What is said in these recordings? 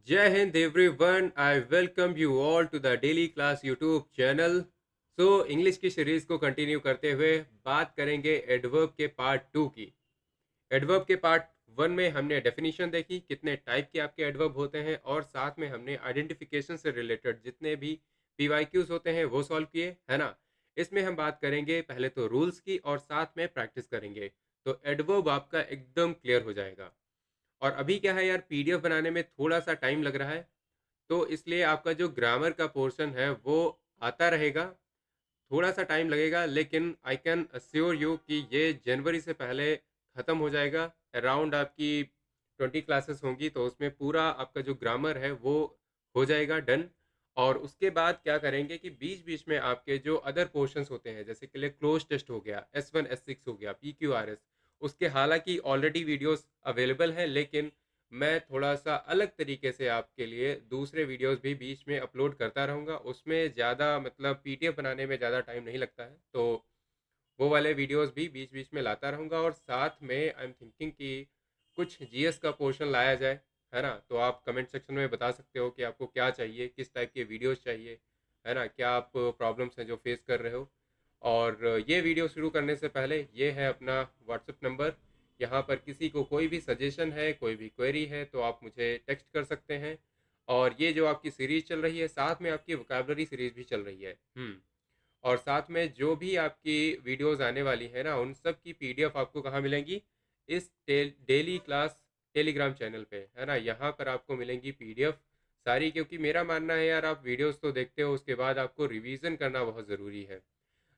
जय हिंद everyone. I welcome you all to the daily class YouTube channel. English की series को continue करते हुए बात करेंगे एडवर्ब के पार्ट 2 की। एडवर्ब के पार्ट 1 में हमने डेफिनेशन देखी, कितने टाइप के आपके एडवर्ब होते हैं, और साथ में हमने आइडेंटिफिकेशन से रिलेटेड जितने भी पीवाईक्यूज होते हैं वो सॉल्व किए, है ना। इसमें हम बात करेंगे पहले तो रूल्स की और साथ में प्रैक्टिस करेंगे, तो एडवर्ब आपका एकदम क्लियर हो जाएगा। और अभी क्या है यार, पीडीएफ बनाने में थोड़ा सा टाइम लग रहा है, तो इसलिए आपका जो ग्रामर का पोर्शन है वो आता रहेगा। थोड़ा सा टाइम लगेगा, लेकिन आई कैन अश्योर यू कि ये जनवरी से पहले ख़त्म हो जाएगा। अराउंड आपकी 20 क्लासेस होंगी, तो उसमें पूरा आपका जो ग्रामर है वो हो जाएगा डन। और उसके बाद क्या करेंगे कि बीच बीच में आपके जो अदर पोर्शंस होते हैं, जैसे कि क्लोज टेस्ट हो गया, S1 S6 हो गया, PQRS, उसके हालांकि ऑलरेडी वीडियोस अवेलेबल हैं, लेकिन मैं थोड़ा-सा अलग तरीके से आपके लिए दूसरे वीडियोज़ भी बीच में अपलोड करता रहूँगा। उसमें ज़्यादा मतलब पीडीएफ बनाने में ज़्यादा टाइम नहीं लगता है, तो वो वाले वीडियोज़ भी बीच-बीच में लाता रहूँगा। और साथ में आई एम थिंकिंग कि कुछ जीएस का पोर्शन लाया जाए, है ना? तो आप कमेंट सेक्शन में बता सकते हो कि आपको क्या चाहिए, किस टाइप के वीडियोज़ चाहिए, है ना? क्या आप प्रॉब्लम्स हैं जो फेस कर रहे हो? और ये वीडियो शुरू करने से पहले ये है अपना व्हाट्सएप नंबर। यहाँ पर किसी को कोई भी सजेशन है, कोई भी क्वेरी है, तो आप मुझे टेक्स्ट कर सकते हैं। और ये जो आपकी सीरीज़ चल रही है, साथ में आपकी वोकैबुलरी सीरीज़ भी चल रही है। और साथ में जो भी आपकी वीडियोज़ आने वाली है ना, उन सब की पीडीएफ आपको कहाँ मिलेंगी? इस डेली क्लास टेलीग्राम चैनल पे, है ना? यहाँ पर आपको मिलेंगी पीडीएफ सारी, क्योंकि मेरा मानना है यार, आप वीडियोज़ तो देखते हो, उसके बाद आपको रिवीजन करना बहुत ज़रूरी है।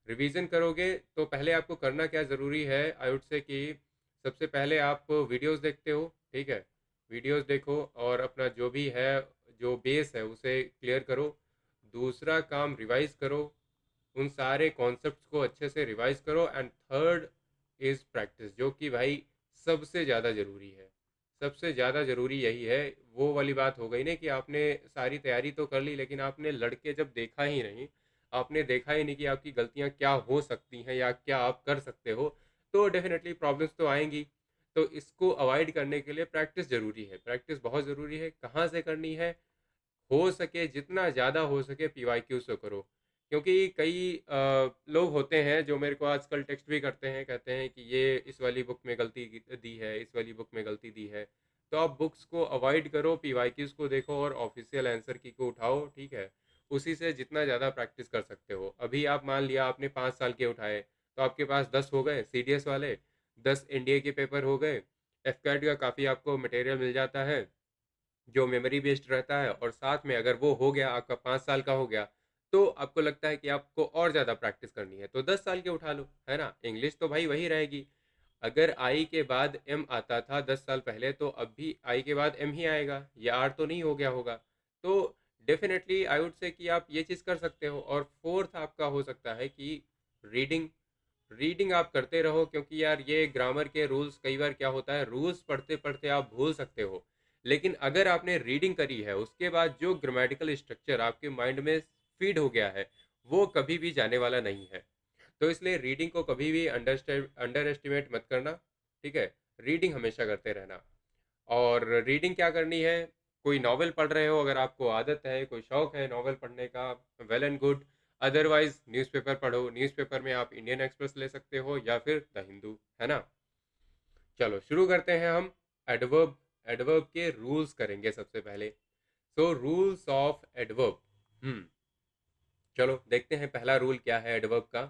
रिवीजन करोगे तो पहले आपको करना क्या ज़रूरी है, आई वुड से कि सबसे पहले आप वीडियोस देखते हो, ठीक है। वीडियोस देखो और अपना जो भी है, जो बेस है उसे क्लियर करो। दूसरा काम रिवाइज करो, उन सारे कॉन्सेप्ट्स को अच्छे से रिवाइज करो। एंड थर्ड इज़ प्रैक्टिस, जो कि भाई सबसे ज़्यादा ज़रूरी है। सबसे ज़्यादा ज़रूरी यही है। वो वाली बात हो गई ना कि आपने सारी तैयारी तो कर ली, लेकिन आपने लड़के जब देखा ही नहीं, आपने देखा ही नहीं कि आपकी गलतियाँ क्या हो सकती हैं या क्या आप कर सकते हो, तो डेफिनेटली प्रॉब्लम्स तो आएंगी। तो इसको अवॉइड करने के लिए प्रैक्टिस ज़रूरी है, प्रैक्टिस बहुत ज़रूरी है। कहाँ से करनी है? हो सके जितना ज़्यादा हो सके पीवाईक्यू से करो, क्योंकि कई लोग होते हैं जो मेरे को आजकल टेक्स्ट भी करते हैं, कहते हैं कि ये इस वाली बुक में गलती दी है, इस वाली बुक में गलती दी है। तो आप बुक्स को अवॉइड करो, पीवाईक्यूज को देखो और ऑफिशियल आंसर की को उठाओ, ठीक है। उसी से जितना ज़्यादा प्रैक्टिस कर सकते हो। अभी आप मान लिया आपने 5 साल के उठाए, तो आपके पास 10 हो गए सीडीएस वाले, 10 एनडीए के पेपर हो गए। एफकैट का काफ़ी आपको मटेरियल मिल जाता है जो मेमोरी बेस्ड रहता है, और साथ में अगर वो हो गया, आपका 5 साल का हो गया, तो आपको लगता है कि आपको और ज़्यादा प्रैक्टिस करनी है, तो 10 साल के उठा लो, है ना। इंग्लिश तो भाई वही रहेगी। अगर आई के बाद एम आता था 10 साल पहले, तो अब भी आई के बाद एम ही आएगा, ये आर तो नहीं हो गया होगा। तो डेफिनेटली आई वुड से कि आप ये चीज़ कर सकते हो। और फोर्थ आपका हो सकता है कि रीडिंग। रीडिंग आप करते रहो, क्योंकि यार ये ग्रामर के रूल्स, कई बार क्या होता है, रूल्स पढ़ते पढ़ते आप भूल सकते हो, लेकिन अगर आपने रीडिंग करी है, उसके बाद जो ग्रामेटिकल स्ट्रक्चर आपके माइंड में फीड हो गया है, वो कभी भी जाने वाला नहीं है। तो इसलिए रीडिंग को कभी भी अंडर एस्टिमेट मत करना, ठीक है। रीडिंग हमेशा करते रहना। और रीडिंग क्या करनी है? कोई नॉवेल पढ़ रहे हो, अगर आपको आदत है, कोई शौक है नॉवेल पढ़ने का, well and good. Otherwise newspaper पढ़ो, न्यूज़पेपर में आप इंडियन एक्सप्रेस ले सकते हो या फिर द हिंदू, है ना। चलो शुरू करते हैं हम। एडवर्ब, एडवर्ब के रूल्स करेंगे सबसे पहले। So rules of adverb. चलो देखते हैं पहला रूल क्या है एडवर्ब का।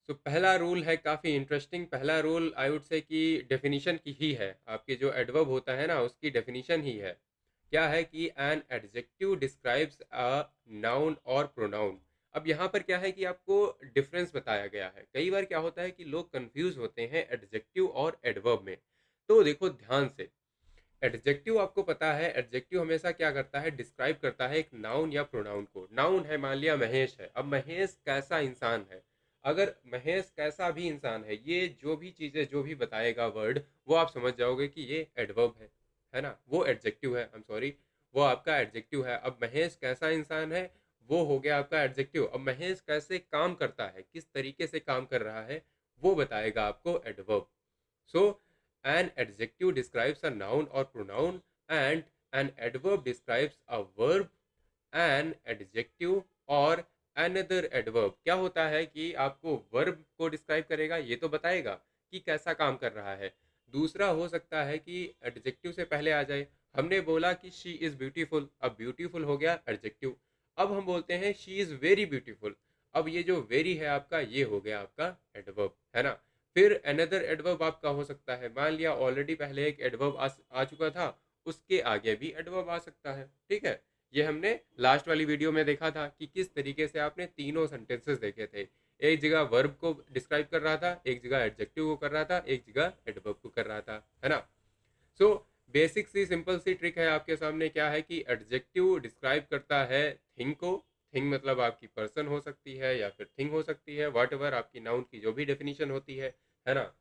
तो पहला रूल है काफ़ी इंटरेस्टिंग। पहला रूल आई वुड से कि डेफिनीशन की ही है, आपके जो एडवर्ब होता है ना उसकी डेफिनीशन ही है। क्या है कि N adjective describes a noun और प्रोनाउन। अब यहाँ पर क्या है कि आपको डिफरेंस बताया गया है। कई बार क्या होता है कि लोग कंफ्यूज होते हैं एडजेक्टिव और एडवर्ब में। तो देखो ध्यान से, एडजेक्टिव आपको पता है, एडजेक्टिव हमेशा क्या करता है, डिस्क्राइब करता है एक नाउन या प्रोनाउन को। नाउन है, मान लिया महेश है, अब महेश कैसा इंसान है। अगर महेश कैसा भी इंसान है, ये जो भी चीज़ें, जो भी बताएगा वर्ड, वो आप समझ जाओगे कि ये एडवर्ब है ना, वो एडजेक्टिव है। आई एम सॉरी, वो आपका एडजेक्टिव है। अब महेश कैसा इंसान है, वो हो गया आपका एडजेक्टिव। अब महेश कैसे काम करता है, किस तरीके से काम कर रहा है, वो बताएगा आपको adverb. So an adjective describes a noun और pronoun and an adverb describes a verb, an adjective और अनदर एडवर्ब। क्या होता है कि आपको वर्ब को डिस्क्राइब करेगा, ये तो बताएगा कि कैसा काम कर रहा है। दूसरा हो सकता है कि एडजेक्टिव से पहले आ जाए। हमने बोला कि शी इज़ ब्यूटीफुल, अब ब्यूटीफुल हो गया एडजेक्टिव। अब हम बोलते हैं शी इज़ वेरी ब्यूटीफुल, अब ये जो वेरी है आपका, ये हो गया आपका एडवर्ब, है ना। फिर अनदर एडवर्ब आपका हो सकता है, मान लिया ऑलरेडी पहले एक एडवर्ब आ चुका था, उसके आगे भी एडवर्ब आ सकता है, ठीक है। ये हमने लास्ट वाली वीडियो में देखा था कि किस तरीके से आपने तीनों सेंटेंसेस देखे थे। एक जगह वर्ब को डिस्क्राइब कर रहा था, एक जगह एडजेक्टिव को कर रहा था, एक जगह एडवर्ब को कर रहा था, है ना। सो बेसिक सी सिंपल सी ट्रिक है आपके सामने, क्या है कि एडजेक्टिव डिस्क्राइब करता है थिंग को। थिंग मतलब आपकी पर्सन हो सकती है या फिर थिंग हो सकती है, वॉट एवर आपकी नाउन की जो भी डेफिनेशन होती है ना।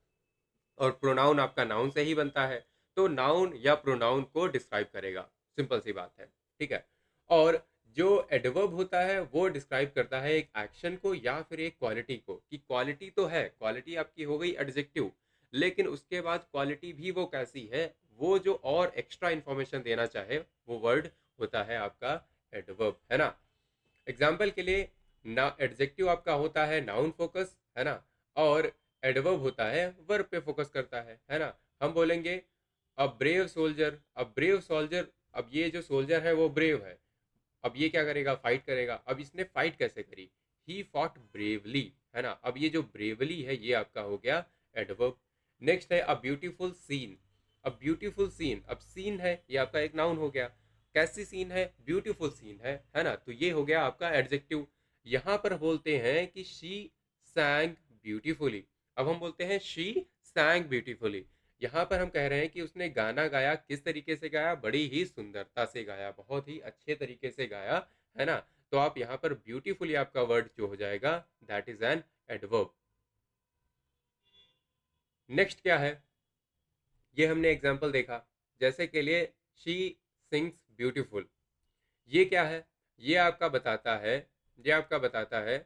और प्रोनाउन आपका नाउन से ही बनता है, तो नाउन या प्रोनाउन को डिस्क्राइब करेगा, सिंपल सी बात है, ठीक है। और जो एडवर्ब होता है वो डिस्क्राइब करता है एक एक्शन को या फिर एक क्वालिटी को, कि क्वालिटी तो है, क्वालिटी आपकी हो गई एडजेक्टिव, लेकिन उसके बाद क्वालिटी भी वो कैसी है, वो जो और एक्स्ट्रा इंफॉर्मेशन देना चाहे, वो वर्ड होता है आपका एडवर्ब, है ना। एग्जाम्पल के लिए, ना एडजेक्टिव आपका होता है नाउन फोकस, है ना, और एडवर्ब होता है वर्ब पे फोकस करता है ना। हम बोलेंगे a brave soldier, a brave soldier, अब ये जो सोल्जर है वो ब्रेव है, अब ये क्या करेगा, फाइट करेगा। अब इसने फाइट कैसे करी, ही फॉट ब्रेवली, है ना। अब ये जो ब्रेवली है ये आपका हो गया एडवर्ब। नेक्स्ट है अ ब्यूटीफुल सीन, अब ब्यूटीफुल सीन, अब सीन है ये आपका एक नाउन हो गया। कैसी सीन है, ब्यूटीफुल सीन है ना, तो ये हो गया आपका एडजेक्टिव। यहाँ पर बोलते हैं कि शी सैंग ब्यूटीफुली, अब हम बोलते हैं शी सैंग ब्यूटीफुली। यहाँ पर हम कह रहे हैं कि उसने गाना गाया, किस तरीके से गाया, बड़ी ही सुंदरता से गाया, बहुत ही अच्छे तरीके से गाया, है ना। तो आप यहाँ पर ब्यूटीफुली आपका वर्ड जो हो जाएगा, that is an adverb. Next क्या है, ये हमने एग्जाम्पल देखा, जैसे के लिए शी सिंग्स ब्यूटीफुल, ये क्या है, ये आपका बताता है, ये आपका बताता है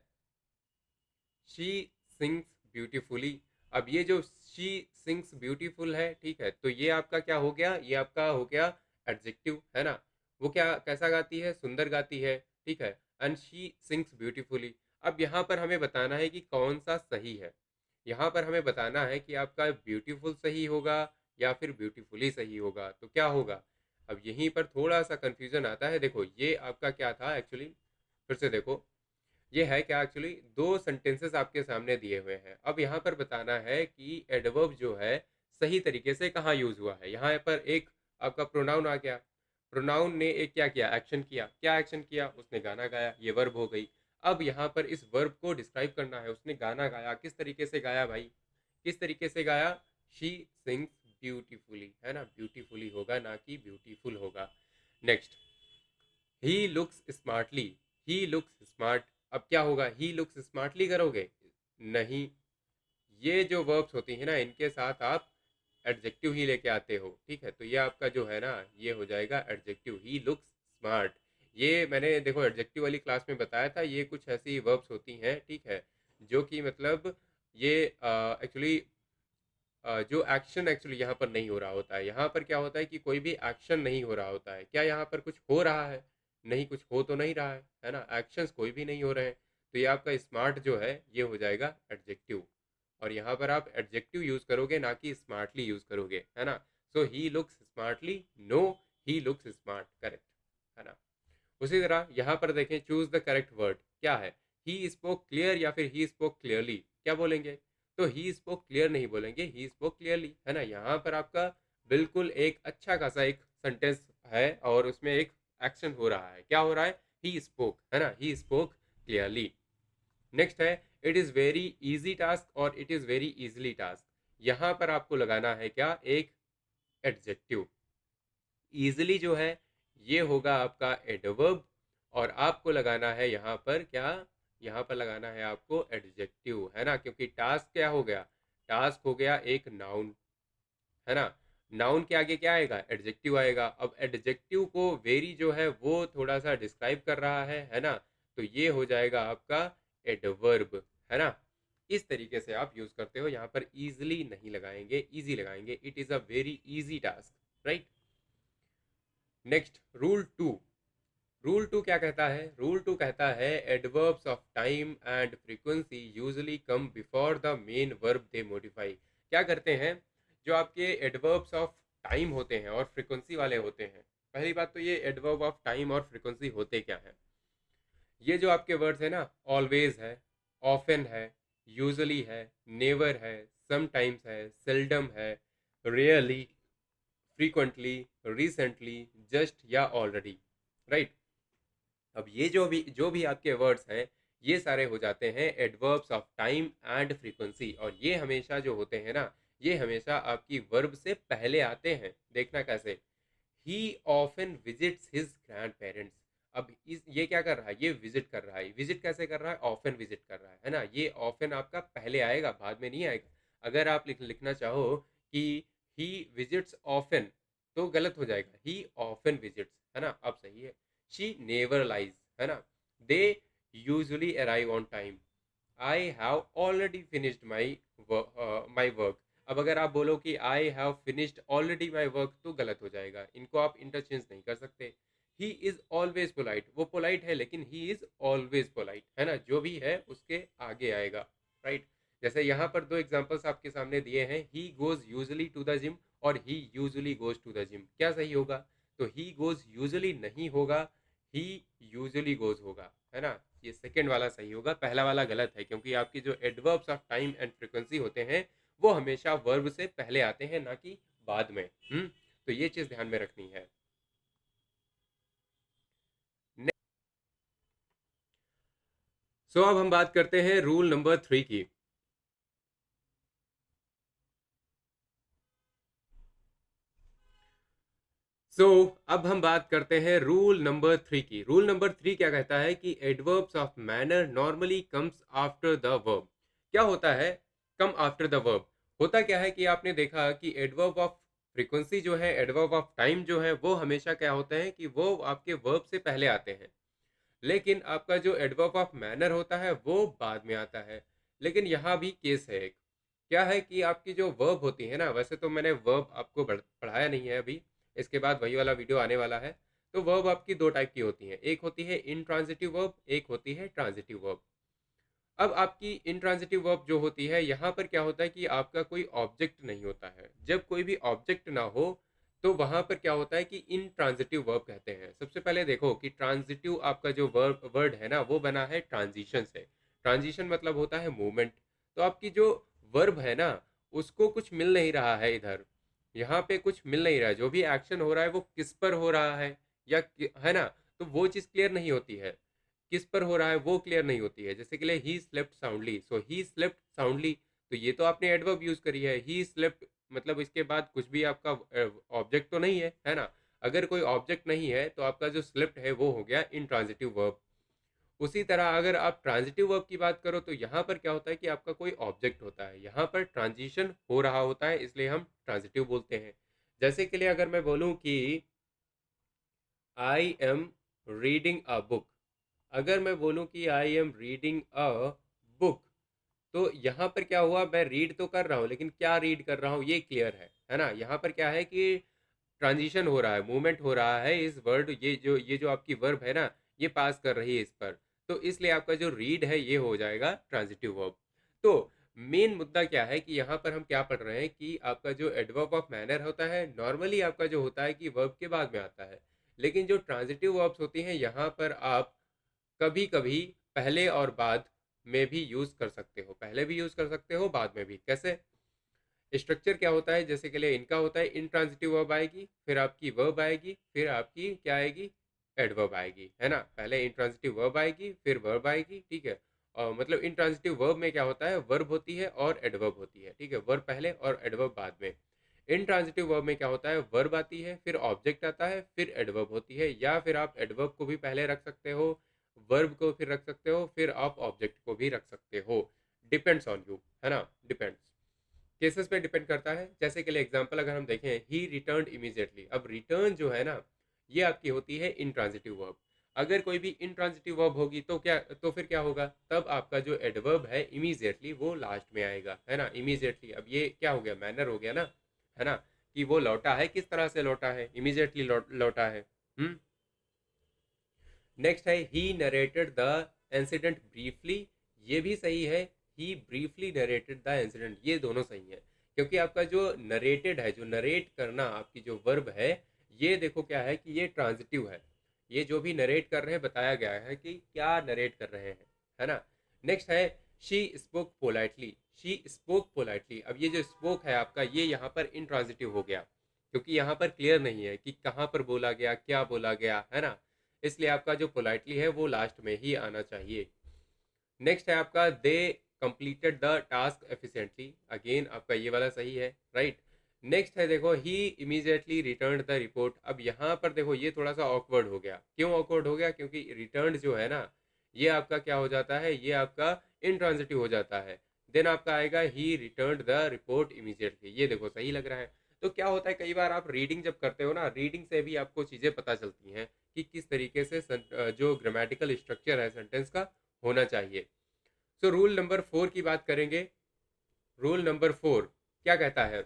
शी सिंग्स ब्यूटीफुली। अब ये जो शी सिंग्स ब्यूटीफुल है, ठीक है, तो ये आपका क्या हो गया, ये आपका हो गया एडजेक्टिव, है ना। वो क्या कैसा गाती है, सुंदर गाती है, ठीक है, एंड शी सिंग्स ब्यूटीफुली। अब यहाँ पर हमें बताना है कि कौन सा सही है, यहाँ पर हमें बताना है कि आपका ब्यूटीफुल सही होगा या फिर ब्यूटीफुली सही होगा, तो क्या होगा। अब यहीं पर थोड़ा सा कंफ्यूजन आता है, देखो ये आपका क्या था एक्चुअली, फिर से देखो, ये है क्या एक्चुअली, दो सेंटेंसेस आपके सामने दिए हुए हैं। अब यहाँ पर बताना है कि एडवर्ब जो है सही तरीके से कहाँ यूज हुआ है। यहाँ पर एक आपका प्रोनाउन आ गया, प्रोनाउन ने एक क्या किया, एक्शन किया, क्या एक्शन किया, उसने गाना गाया, ये वर्ब हो गई। अब यहाँ पर इस वर्ब को डिस्क्राइब करना है, उसने गाना गाया, किस तरीके से गाया भाई, किस तरीके से गाया, शी सिंग्स ब्यूटीफुली, है ना, ब्यूटीफुली होगा ना कि ब्यूटीफुल होगा। नेक्स्ट, ही लुक्स स्मार्टली, ही लुक्स स्मार्ट, अब क्या होगा, ही लुक्स स्मार्टली करोगे, नहीं, ये जो वर्ब्स होती हैं ना, इनके साथ आप एडजेक्टिव ही लेके आते हो, ठीक है, तो ये आपका जो है ना, ये हो जाएगा एडजेक्टिव, ही लुक्स स्मार्ट। ये मैंने देखो एडजेक्टिव वाली क्लास में बताया था, ये कुछ ऐसी वर्ब्स होती हैं, ठीक है, जो कि मतलब ये एक्चुअली जो एक्शन एक्चुअली यहाँ पर नहीं हो रहा होता है। यहाँ पर क्या होता है कि कोई भी एक्शन नहीं हो रहा होता है, क्या यहाँ पर कुछ हो रहा है, नहीं, कुछ हो तो नहीं रहा है ना, एक्शंस कोई भी नहीं हो रहे हैं। तो ये आपका स्मार्ट जो है ये हो जाएगा एडजेक्टिव, और यहाँ पर आप एडजेक्टिव यूज करोगे ना कि स्मार्टली यूज करोगे, है ना। So he looks smartly, no, he looks smart, correct, है ना। उसी तरह यहाँ पर देखें, चूज द करेक्ट वर्ड, क्या है, ही स्पोक क्लियर या फिर ही स्पोक क्लियरली, क्या बोलेंगे, तो ही स्पोक क्लियर नहीं बोलेंगे, ही स्पोक क्लियरली, है ना। यहाँ पर आपका बिल्कुल एक अच्छा खासा एक सेंटेंस है और उसमें एक एक्शन हो रहा है, क्या हो रहा है, ही स्पोक, है ना, ही स्पोक क्लियरली। नेक्स्ट है, it is very easy task और it is very easily task, यहाँ पर आपको लगाना है क्या, एक एडजेक्टिव। ईजिली जो है ये होगा आपका एडवर्ब, और आपको लगाना है यहाँ पर क्या, यहाँ पर लगाना है आपको एडजेक्टिव, है ना, क्योंकि टास्क क्या हो गया, टास्क हो गया एक नाउन, है ना। नाउन के आगे क्या आएगा, एडजेक्टिव आएगा। अब एडजेक्टिव को वेरी जो है वो थोड़ा सा डिस्क्राइब कर रहा है ना, तो ये हो जाएगा आपका एडवर्ब, है ना। इस तरीके से आप यूज करते हो, यहाँ पर इजिली नहीं लगाएंगे, इजी लगाएंगे, it is a very easy task, right. Next rule 2 क्या कहता है? रूल 2 कहता है adverbs of time and frequency usually come before the main verb they modify. क्या करते हैं? जो आपके एडवर्ब्स ऑफ टाइम होते हैं और फ्रीक्वेंसी वाले होते हैं, पहली बात तो ये एडवर्ब ऑफ टाइम और फ्रीक्वेंसी होते क्या हैं? ये जो आपके वर्ड्स है ना, ऑलवेज है, ऑफन है, यूजुअली है, नेवर है, समटाइम्स है, सेल्डम है, रेयरली, फ्रीक्वेंटली, रिसेंटली, जस्ट या ऑलरेडी, राइट? अब ये जो भी आपके वर्ड्स हैं, ये सारे हो जाते हैं adverbs of time and frequency, और ये हमेशा जो होते हैं ना, ये हमेशा आपकी वर्ब से पहले आते हैं। देखना कैसे? ही often visits his grand parents. अब इस ये क्या कर रहा है? ये विजिट कर रहा है। विजिट कैसे कर रहा है? ऑफन विजिट कर रहा है ना? ये ऑफन आपका पहले आएगा, बाद में नहीं आएगा। अगर आप लिखना चाहो कि ही विजिट्स ऑफन, तो गलत हो जाएगा। ही ऑफन विजिट्स, है ना? अब सही है। शी नेवर लाइज, है ना? They usually arrive on time. I have already finished my work. अब अगर आप बोलो कि I have finished already my work, तो गलत हो जाएगा। इनको आप इंटरचेंज नहीं कर सकते। ही इज ऑलवेज पोलाइट, वो पोलाइट है लेकिन ही इज ऑलवेज पोलाइट, है ना? जो भी है उसके आगे आएगा, राइट? जैसे यहाँ पर दो एग्जांपल्स आपके सामने दिए हैं, he goes usually to the gym और he usually goes to the gym. क्या सही होगा? तो ही गोज यूजली नहीं होगा, ही यूजुअली गोज होगा, है ना? ये सेकंड वाला सही होगा, पहला वाला गलत है, क्योंकि आपकी जो adverbs of time and frequency होते हैं, वो हमेशा वर्ब से पहले आते हैं, ना कि बाद में। तो ये चीज ध्यान में रखनी है। सो अब हम बात करते हैं रूल नंबर 3 की। अब हम बात करते हैं रूल नंबर 3 की। रूल नंबर 3 क्या कहता है कि adverbs of manner normally comes after the verb. क्या होता है कम आफ्टर द वर्ब? होता क्या है कि आपने देखा कि एडवर्ब ऑफ फ्रीक्वेंसी जो है, एडवर्ब ऑफ टाइम जो है, वो हमेशा क्या होते हैं कि वो आपके वर्ब से पहले आते हैं। लेकिन आपका जो एडवर्ब ऑफ मैनर होता है वो बाद में आता है। लेकिन यहाँ भी केस है एक। क्या है कि आपकी जो वर्ब होती है ना, वैसे तो मैंने वर्ब आपको पढ़ाया नहीं है अभी, इसके बाद वही वाला वीडियो आने वाला है। तो वर्ब आपकी दो टाइप की होती है, एक होती है इंट्रांजिटिव वर्ब, एक होती है ट्रांजिटिव वर्ब। अब आपकी इंट्रांजिटिव वर्ब जो होती है, यहाँ पर क्या होता है कि आपका कोई ऑब्जेक्ट नहीं होता है। जब कोई भी ऑब्जेक्ट ना हो, तो वहां पर क्या होता है कि इंट्रांजिटिव वर्ब कहते हैं। सबसे पहले देखो कि ट्रांजिटिव आपका जो वर्ड है ना, वो बना है ट्रांजिशन से। ट्रांजिशन मतलब होता है मूवमेंट। तो आपकी जो वर्ब है ना, उसको कुछ मिल नहीं रहा है इधर, यहाँ पे कुछ मिल नहीं रहा है। जो भी एक्शन हो रहा है वो किस पर हो रहा है, है ना? तो वो चीज़ क्लियर नहीं होती है। किस पर हो रहा है वो क्लियर नहीं होती है। जैसे कि लिए he slept soundly, so he slept soundly, तो ये तो आपने एडवर्ब यूज करी है। ही स्लेप्ट मतलब इसके बाद कुछ भी आपका ऑब्जेक्ट तो नहीं है ना? अगर कोई ऑब्जेक्ट नहीं है तो आपका जो स्लेप्ट है वो हो गया इंट्रांजिटिव वर्ब। उसी तरह अगर आप ट्रांजिटिव वर्ब की बात करो, तो यहाँ पर क्या होता है कि आपका कोई ऑब्जेक्ट होता है, यहाँ पर ट्रांजिशन हो रहा होता है, इसलिए हम ट्रांजिटिव बोलते हैं। जैसे कि लिए अगर मैं बोलूँ कि I am reading a book, अगर मैं बोलूं कि I am reading a book, तो यहाँ पर क्या हुआ? मैं रीड तो कर रहा हूँ, लेकिन क्या रीड कर रहा हूँ ये क्लियर है ना? यहाँ पर क्या है कि ट्रांजिशन हो रहा है, मूवमेंट हो रहा है। इस वर्ड ये जो आपकी वर्ब है ना, ये पास कर रही है इस पर, तो इसलिए आपका जो रीड है ये हो जाएगा ट्रांजिटिव वर्ब। तो मेन मुद्दा क्या है कि यहाँ पर हम क्या पढ़ रहे हैं कि आपका जो एडवर्ब ऑफ मैनर होता है, नॉर्मली आपका जो होता है कि वर्ब के बाद में आता है। लेकिन जो ट्रांजिटिव वर्ब्स होती हैं, यहाँ पर आप कभी कभी पहले और बाद में भी यूज कर सकते हो, पहले भी यूज कर सकते हो, बाद में भी। कैसे? स्ट्रक्चर क्या होता है? जैसे के लिए इनका होता है इंट्रांजिटिव वर्ब आएगी, फिर आपकी वर्ब आएगी, फिर आपकी क्या आएगी? एडवर्ब आएगी, है ना? पहले इंट्रांजिटिव वर्ब आएगी, फिर वर्ब आएगी, ठीक है? और मतलब इंट्रांजिटिव वर्ब में क्या होता है? वर्ब होती है और एडवर्ब होती है, ठीक है? वर्ब पहले और एडवर्ब बाद में। इंट्रांजिटिव वर्ब में क्या होता है? वर्ब आती है, फिर ऑब्जेक्ट आता है, फिर एडवर्ब होती है, या फिर आप एडवर्ब को भी पहले रख सकते हो, वर्ब को फिर रख सकते हो, फिर आप ऑब्जेक्ट को भी रख सकते हो। डिपेंड्स ऑन यू, है ना? डिपेंड्स, केसेस पे डिपेंड करता है। जैसे के लिए एग्जांपल अगर हम देखें, ही रिटर्न इमीजिएटली, अब रिटर्न जो है ना, ये आपकी होती है इंट्रांजिटिव वर्ब। अगर कोई भी इंट्रांजिटिव वर्ब होगी तो क्या, तो फिर क्या होगा? तब आपका जो एडवर्ब है इमीजिएटली वो लास्ट में आएगा, है ना? इमीजिएटली, अब ये क्या हो गया? मैनर हो गया ना, है ना? कि वो लौटा है, किस तरह से लौटा है, इमीजिएटली लौटा है। नेक्स्ट है ही नरेटेड द इंसिडेंट ब्रीफली, ये भी सही है। ही ब्रीफली नरेटेड द इंसिडेंट, ये दोनों सही है, क्योंकि आपका जो नरेटेड है, जो नरेट करना आपकी जो वर्ब है, ये देखो क्या है कि ये ट्रांजिटिव है। ये जो भी नरेट कर रहे हैं बताया गया है कि क्या नरेट कर रहे हैं, है ना। नेक्स्ट है she spoke politely, she spoke politely. अब ये जो स्पोक है आपका, ये यहाँ पर इंट्रांजिटिव हो गया, क्योंकि यहाँ पर क्लियर नहीं है कि कहाँ पर बोला गया, क्या बोला गया, है ना। इसलिए आपका जो पोलाइटली है वो लास्ट में ही आना चाहिए। नेक्स्ट है आपका दे completed the task efficiently, again आपका ये वाला सही है, राइट। नेक्स्ट है देखो ही इमीजिएटली रिटर्न द रिपोर्ट। अब यहाँ पर देखो ये थोड़ा सा ऑकवर्ड हो गया, क्यों ऑकवर्ड हो गया, क्योंकि रिटर्न जो है ना, ये आपका क्या हो जाता है, ये आपका इनट्रांजिटिव हो जाता है। देन आपका आएगा ही रिटर्न द रिपोर्ट इमीजिएटली, ये देखो सही लग रहा है। तो क्या होता है, कई बार आप रीडिंग जब करते हो ना, रीडिंग से भी आपको चीज़ें पता चलती हैं कि किस तरीके से जो ग्रामेटिकल स्ट्रक्चर है सेंटेंस का होना चाहिए। सो रूल नंबर 4 की बात करेंगे। रूल नंबर 4 क्या कहता है,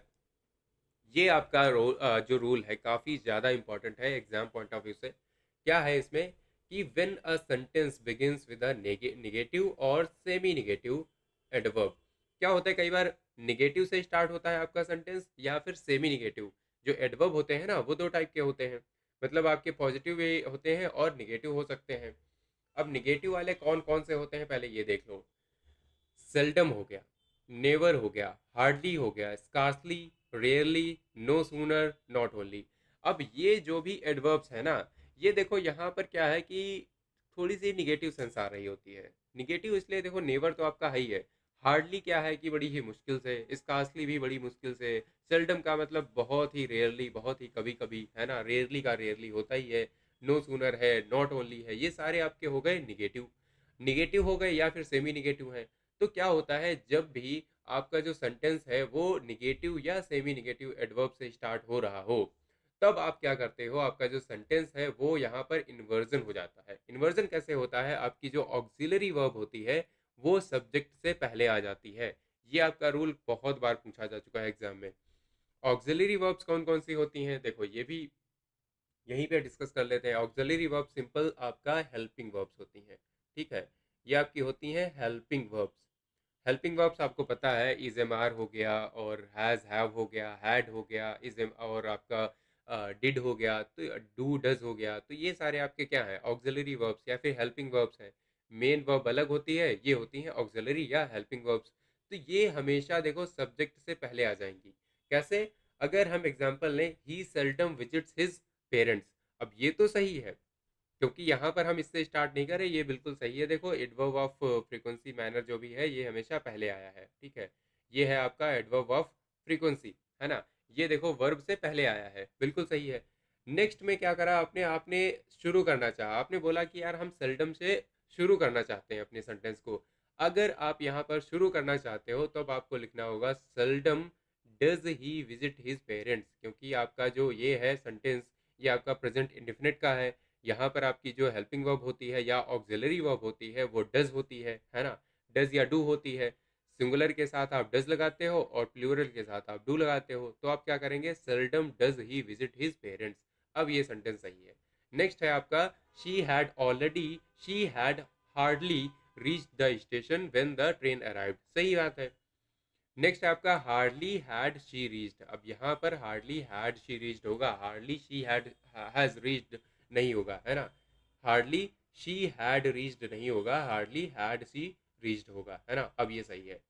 ये आपका जो रूल है काफ़ी ज़्यादा इंपॉर्टेंट है एग्जाम पॉइंट ऑफ व्यू से। क्या है इसमें कि when a sentence begins with a negative और सेमी नेगेटिव एडवर्ब, क्या होता है कई बार नेगेटिव से स्टार्ट होता है आपका सेंटेंस या फिर सेमी नेगेटिव। जो एडवर्ब होते हैं ना, वो दो टाइप के होते हैं, मतलब आपके पॉजिटिव भी होते हैं और निगेटिव हो सकते हैं। अब निगेटिव वाले कौन कौन से होते हैं पहले ये देख लो। सेल्डम हो गया, नेवर हो गया, हार्डली हो गया, scarcely, rarely, no sooner, not only. अब ये जो भी एडवर्ब्स है ना, ये देखो यहाँ पर क्या है कि थोड़ी सी निगेटिव सेंस आ रही होती है। निगेटिव इसलिए देखो, नेवर तो आपका है ही है, हार्डली क्या है कि बड़ी ही मुश्किल से, स्कार्सली भी बड़ी मुश्किल से, सेल्डम का मतलब बहुत ही रेयरली, बहुत ही कभी कभी, है ना, रेयरली का रेयरली होता ही है, नो सूनर है, नॉट ओनली है, ये सारे आपके हो गए निगेटिव। निगेटिव हो गए या फिर सेमी निगेटिव है। तो क्या होता है जब भी आपका जो सेंटेंस है वो निगेटिव या सेमी निगेटिव एडवर्ब से स्टार्ट हो रहा हो, तब आप क्या करते हो, आपका जो सेंटेंस है वो यहाँ पर इन्वर्जन हो जाता है। इन्वर्जन कैसे होता है, आपकी जो ऑक्सिलरी वर्ब होती है वो सब्जेक्ट से पहले आ जाती है। ये आपका रूल बहुत बार पूछा जा चुका है एग्जाम में। ऑक्सिलरी वर्ब्स कौन कौन सी होती हैं, देखो ये भी यहीं पे डिस्कस कर लेते हैं। ऑक्सिलरी वर्ब सिंपल आपका हेल्पिंग वर्ब्स होती हैं, ठीक है। ये आपकी होती हैं हेल्पिंग वर्ब्स। हेल्पिंग वर्ब्स आपको पता है, इज एम आर हो गया, और हैज़ हैव हो गया, हैड हो गया, इज एम, और आपका डिड हो गया, तो डू डज हो गया। तो ये सारे आपके क्या हैं, ऑक्सिलरी वर्ब्स या फिर हेल्पिंग वर्ब्स हैं। मेन वर्ब अलग होती है, ये होती हैं ऑक्सिलरी या हेल्पिंग वर्ब्स। तो ये हमेशा देखो सब्जेक्ट से पहले आ जाएंगी। कैसे, अगर हम एग्जांपल लें, ही सेल्डम विजिट्स हिज पेरेंट्स। अब ये तो सही है, क्योंकि यहाँ पर हम इससे स्टार्ट नहीं करें, ये बिल्कुल सही है। देखो एडवर्ब ऑफ फ्रीक्वेंसी मैनर जो भी है, ये हमेशा पहले आया है, ठीक है। ये है आपका एडवर्ब ऑफ फ्रीक्वेंसी, है ना। ये देखो वर्ब से पहले आया है, बिल्कुल सही है। नेक्स्ट में क्या करा आपने, आपने शुरू करना चाहा, आपने बोला कि यार हम सेल्डम से शुरू करना चाहते हैं अपने सेंटेंस को। अगर आप यहाँ पर शुरू करना चाहते हो तब आपको लिखना होगा seldom does he visit his parents, क्योंकि आपका जो ये है सेंटेंस, ये आपका प्रेजेंट इंडिफिनिट का है। यहाँ पर आपकी जो हेल्पिंग वर्ब होती है या ऑक्सिलरी वर्ब होती है वो डज होती है ना। डज या डू होती है। सिंगुलर के साथ आप डज लगाते हो और प्लूरल के साथ आप डू लगाते हो, तो आप क्या करेंगे, seldom does he visit his parents. अब ये सेंटेंस सही है। नेक्स्ट है आपका she had hardly reach the station when the train arrived, सही बात है। नेक्स्ट है आपका हार्डली हैड शी रीच्ड। अब यहाँ पर हार्डली हैड शी रीच्ड होगा, हार्डली शी हैज रीच्ड नहीं होगा, है ना। हार्डली शी हैड रीच्ड नहीं होगा, हार्डली हैड शी रीच्ड होगा, है ना। अब ये सही है।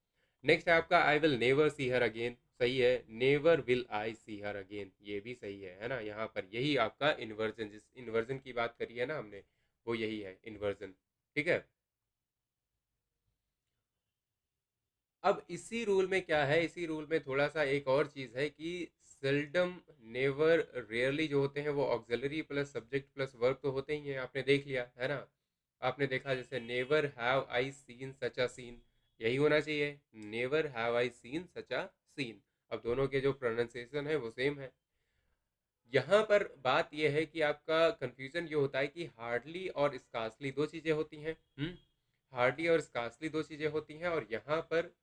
नेक्स्ट है आपका I will never see her again, सही है। Never will I see her again, ये भी सही है ना। यहाँ पर यही आपका इन्वर्जन, जिस इन्वर्जन की बात करी है ना हमने, वो यही है इन्वर्जन, ठीक है। अब इसी रूल में क्या है, इसी रूल में थोड़ा सा एक और चीज़ है कि सेल्डम, नेवर, रेयरली जो होते हैं वो auxiliary plus subject plus verb तो होते ही हैं, आपने देख लिया है ना। आपने देखा जैसे never have I seen such a scene, यही होना चाहिए, never have I seen such a scene. अब दोनों के जो प्रोनाउंसिएशन है वो सेम है। यहाँ पर बात यह है कि आपका कंफ्यूजन ये होता है कि हार्डली और स्कार्सली दो चीज़ें होती हैं। हार्डली और स्कार्सली दो चीज़ें होती हैं, और यहाँ पर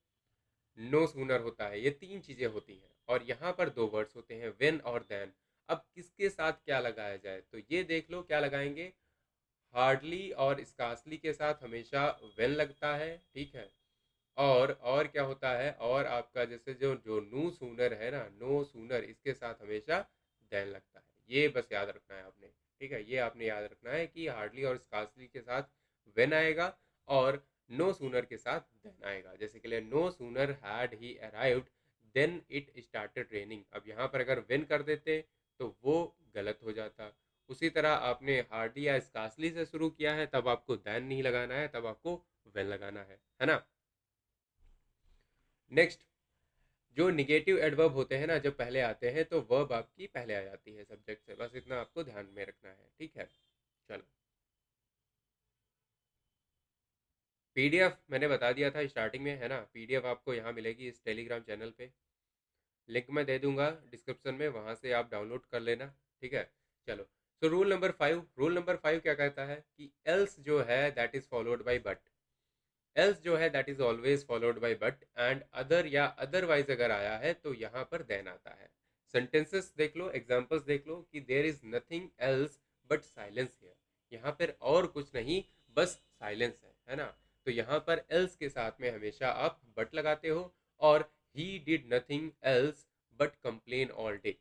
नो सूनर होता है, ये तीन चीज़ें होती हैं। और यहाँ पर दो वर्ड्स होते हैं व्हेन और देन। अब किसके साथ क्या लगाया जाए, तो ये देख लो क्या लगाएंगे। हार्डली और स्कार्सली के साथ हमेशा व्हेन लगता है, ठीक है। और क्या होता है, और आपका जैसे जो जो नो सूनर है ना, नो सूनर, इसके साथ हमेशा देन लगता है। ये बस याद रखना है आपने, ठीक है। ये आपने याद रखना है कि हार्डली और स्कार्सली के साथ व्हेन आएगा और नो सूनर के साथ देन आएगा। जैसे के लिए no sooner had he arrived then it started raining. अब यहाँ पर अगर व्हेन कर देते तो वो गलत हो जाता। उसी तरह आपने हार्डली या स्कार्सली से शुरू किया है, तब आपको देन नहीं लगाना है, तब आपको व्हेन लगाना है ना। नेक्स्ट, जो निगेटिव एडवर्ब होते हैं ना, जब पहले आते हैं तो वर्ब आपकी पहले आ जाती है सब्जेक्ट से। बस इतना आपको ध्यान में रखना है, ठीक है। चलो, पीडीएफ मैंने बता दिया था स्टार्टिंग में, है ना। पीडीएफ आपको यहाँ मिलेगी इस टेलीग्राम चैनल पे, लिंक मैं दे दूंगा डिस्क्रिप्शन में, वहाँ से आप डाउनलोड कर लेना, ठीक है। चलो, तो रूल नंबर 5 क्या कहता है कि एल्स जो है that is followed by but. Else जो है that is always followed by but, and other या अदरवाइज अगर आया है तो यहाँ पर देन आता है। सेंटेंसेस देख लो, एग्जांपल्स देख लो कि there is nothing else but silence here. यहाँ पर और कुछ नहीं, बस साइलेंस है ना। तो यहाँ पर एल्स के साथ में हमेशा आप बट लगाते हो। और ही did nothing else but complain all day.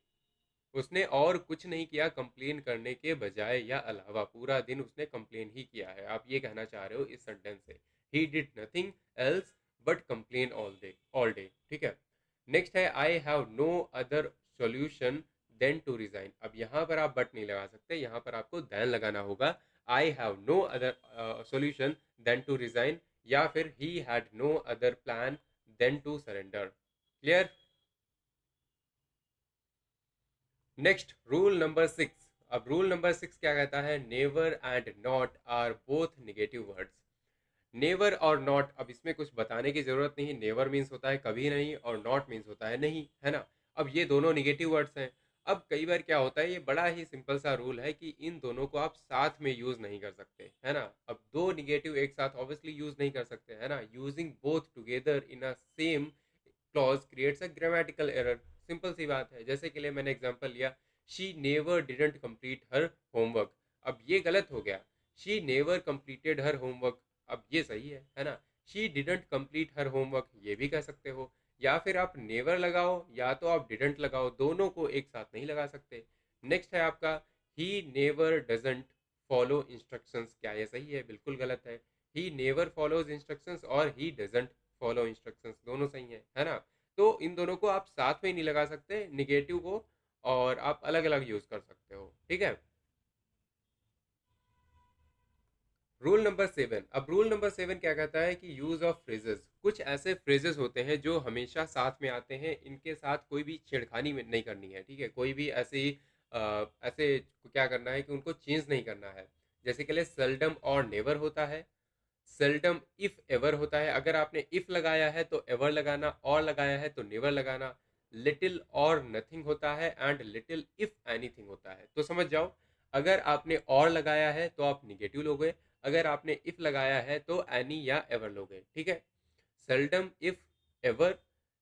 उसने और कुछ नहीं किया कंप्लेन करने के बजाय या अलावा, पूरा दिन उसने कंप्लेन ही किया है, आप ये कहना चाह रहे हो इस सेंटेंस से। He did nothing else but complain all day, ठीक है। नेक्स्ट है I have no other solution then to resign. अब यहाँ पर आप बट नहीं लगा सकते, यहाँ पर आपको देन लगाना होगा। I have no other solution then to resign, या फिर he had no other plan than to surrender. Clear. Next, rule number 6। अब रूल नंबर 6 क्या कहता है, never and not are both negative words. Never और not, अब इसमें कुछ बताने की जरूरत नहीं। नेवर मीन्स होता है कभी नहीं, और नॉट मीन्स होता है नहीं, है ना। अब ये दोनों निगेटिव वर्ड्स हैं। अब कई बार क्या होता है, ये बड़ा ही सिंपल सा रूल है कि इन दोनों को आप साथ में यूज नहीं कर सकते, है ना। अब दो निगेटिव एक साथ ऑब्वियसली यूज नहीं कर सकते, है ना। Using both together in a same clause creates a grammatical error. Simple सी बात है। जैसे के लिए मैंने एग्जांपल लिया, she never didn't complete her homework. अब ये गलत हो गया, she never completed her homework. अब ये सही है ना। She didn't complete her homework, ये भी कह सकते हो। या फिर आप नेवर लगाओ या तो आप डिडंट लगाओ, दोनों को एक साथ नहीं लगा सकते। नेक्स्ट है आपका, he never doesn't follow instructions. क्या ये सही है? बिल्कुल गलत है। ही नेवर फॉलोज इंस्ट्रक्शंस और ही डजंट फॉलो इंस्ट्रक्शंस, दोनों सही है ना। तो इन दोनों को आप साथ में नहीं लगा सकते, निगेटिव को, और आप अलग अलग यूज कर सकते हो, ठीक है। रूल नंबर 7 क्या कहता है कि यूज ऑफ फ्रेजेस। कुछ ऐसे फ्रेजेस होते हैं जो हमेशा साथ में आते हैं, इनके साथ कोई भी छेड़खानी नहीं करनी है, ठीक है। कोई भी ऐसे ही ऐसे क्या करना है कि उनको चेंज नहीं करना है। जैसे के लिए सेल्डम और नेवर होता है, सेल्डम इफ एवर होता है। अगर आपने इफ लगाया है तो एवर लगाना, और लगाया है तो नेवर लगाना। लिटिल और नथिंग होता है, एंड लिटिल इफ एनीथिंग होता है। तो समझ जाओ, अगर आपने और लगाया है तो आप निगेटिव लोगे, अगर आपने इफ लगाया है तो एनी या एवर लोगे, ठीक है। Seldom if ever,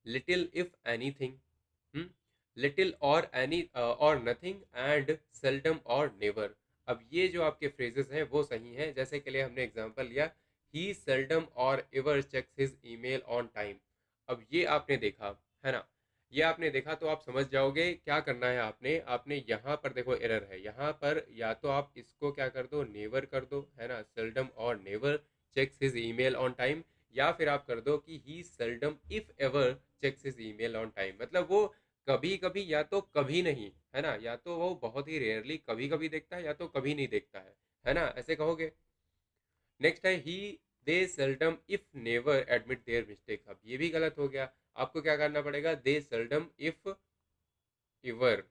little if anything, little और एनी और नथिंग, एंड सेल्डम और नेवर। अब ये जो आपके फ्रेजेस हैं वो सही हैं। जैसे के लिए हमने एग्जांपल लिया, ही सेल्डम और ever checks his email on time. अब ये आपने देखा, है ना। ये आपने देखा तो आप समझ जाओगे क्या करना है। आपने आपने यहाँ पर देखो एरर है, यहाँ पर या तो आप इसको क्या कर दो, नेवर कर दो, है ना। सेल्डम और never checks his email on time, या फिर आप कर दो कि he seldom if ever checks his email on time. मतलब वो कभी कभी या तो कभी नहीं, है ना। या तो वो बहुत ही रेयरली कभी कभी देखता है, या तो कभी नहीं देखता है ना, ऐसे कहोगे। नेक्स्ट है ही they seldom if never admit their mistakes. अब ये भी गलत हो गया। आपको क्या करना पड़ेगा, दे सेल्डम इफ एवर।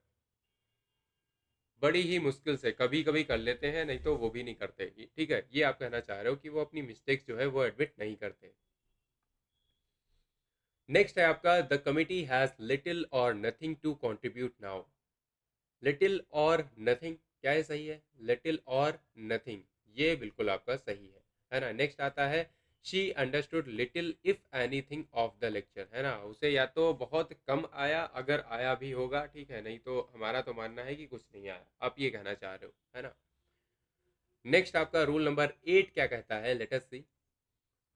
बड़ी ही मुश्किल से कभी कभी कर लेते हैं, नहीं तो वो भी नहीं करते, ठीक है। ये आप कहना चाह रहे हो कि वो अपनी मिस्टेक्स जो है वो एडमिट नहीं करते। नेक्स्ट है आपका, द कमिटी हैज लिटिल और nothing to contribute now. Little और नथिंग, क्या ये सही है? लिटिल और नथिंग, ये बिल्कुल आपका सही है ना। नेक्स्ट आता है, she understood little if anything of the lecture, है ना, उसे या तो बहुत कम आया, अगर आया भी होगा, ठीक है, नहीं तो हमारा तो मानना है कि कुछ नहीं आया, आप ये कहना चाह रहे हो, है ना। नेक्स्ट आपका रूल नंबर 8 क्या कहता है, लेट अस सी।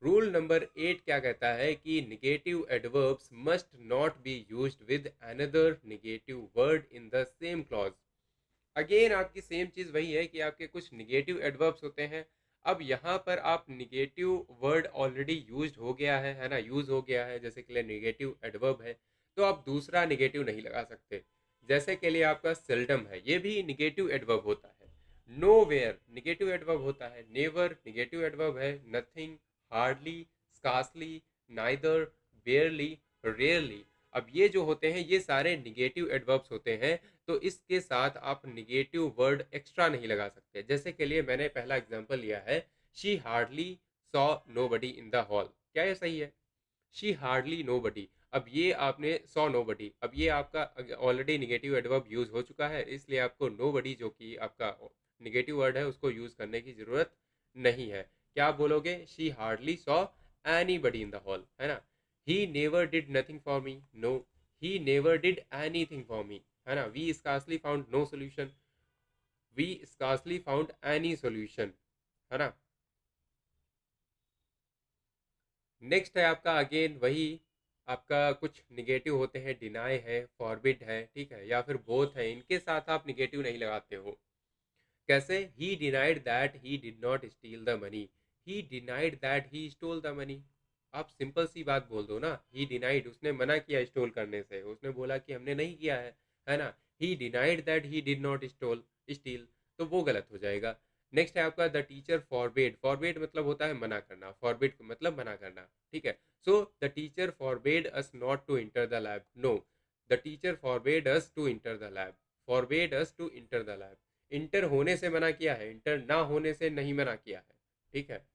रूल नंबर 8 क्या कहता है कि negative adverbs must not be used with another negative word in the same clause. Again आपकी सेम चीज़ वही है कि आपके कुछ निगेटिव एडवर्ब्स होते हैं। अब यहाँ पर आप निगेटिव वर्ड ऑलरेडी यूज्ड हो गया है ना, यूज हो गया है, जैसे के लिए निगेटिव एडवर्ब है, तो आप दूसरा निगेटिव नहीं लगा सकते। जैसे के लिए आपका सेल्डम है, ये भी निगेटिव एडवर्ब होता है। नो वेयर निगेटिव एडवर्ब होता है। नेवर निगेटिव एडवर्ब है। Nothing, hardly, scarcely, neither, बेयरली, rarely. अब ये जो होते हैं ये सारे निगेटिव एडवर्ब्स होते हैं, तो इसके साथ आप निगेटिव वर्ड एक्स्ट्रा नहीं लगा सकते। जैसे के लिए मैंने पहला एग्जांपल लिया है, she hardly saw nobody in the hall. क्या ये सही है? She hardly nobody. अब ये आपने सॉ नोबडी, अब ये आपका ऑलरेडी निगेटिव एडवर्ब यूज हो चुका है, इसलिए आपको नोबडी जो कि आपका निगेटिव वर्ड है उसको यूज करने की जरूरत नहीं है। क्या आप बोलोगे? She hardly saw anybody in the hall, है ना। He never did nothing for me, no, he never did anything for me, है ना। We scarcely found no solution, we scarcely found any solution, है ना। नेक्स्ट है आपका again वही, आपका कुछ निगेटिव होते हैं, डिनाई है, फॉरबिड है, ठीक है, या फिर बोथ है, इनके साथ आप निगेटिव नहीं लगाते हो। कैसे? ही denied that he did not steel the money, he denied that he stole the money. आप सिंपल सी बात बोल दो ना, ही डिनाइड, उसने मना किया स्टोल करने से, उसने बोला कि हमने नहीं किया है ना। He denied that he did not stole steal, तो वो गलत हो जाएगा। नेक्स्ट है आपका द टीचर फॉरबेड। फॉरबेड मतलब होता है मना करना, फॉरबिड मतलब मना करना, ठीक है। So the teacher forbade us not to enter the lab, no, the teacher forbade us to enter the lab, forbade us to enter the lab. Enter होने से मना किया है, इंटर ना होने से नहीं मना किया है, ठीक है।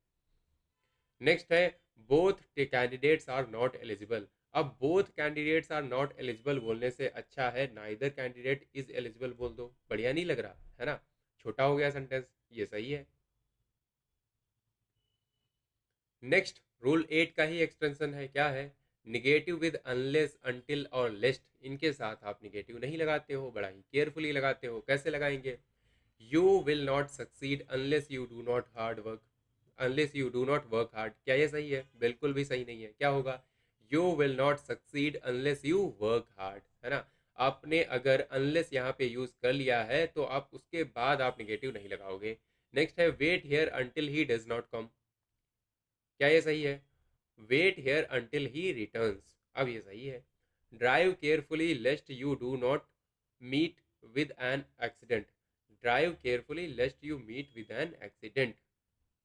नेक्स्ट है both candidates are not eligible. अब both candidates are not eligible बोलने से अच्छा है नाइदर कैंडिडेट इज एलिजिबल बोल दो, बढ़िया नहीं लग रहा है ना, छोटा हो गया सेंटेंस, ये सही है। नेक्स्ट रूल 8 का ही एक्सटेंशन है, क्या है? निगेटिव विद अनलेस, अनटिल और लेस्ट, इनके साथ आप निगेटिव नहीं लगाते हो, बड़ा ही केयरफुली लगाते हो। कैसे लगाएंगे? You will not succeed unless you do not hard work, unless you do not work hard. क्या ये सही है? बिल्कुल भी सही नहीं है। क्या होगा? You will not succeed unless you work hard, है ना। आपने अगर अनलेस यहाँ पे यूज कर लिया है तो आप उसके बाद आप निगेटिव नहीं लगाओगे। नेक्स्ट है wait here until he does not come. क्या ये सही है? Wait here until he returns, अब ये सही है। Drive carefully lest you do not meet with an accident, drive carefully lest you meet with an accident,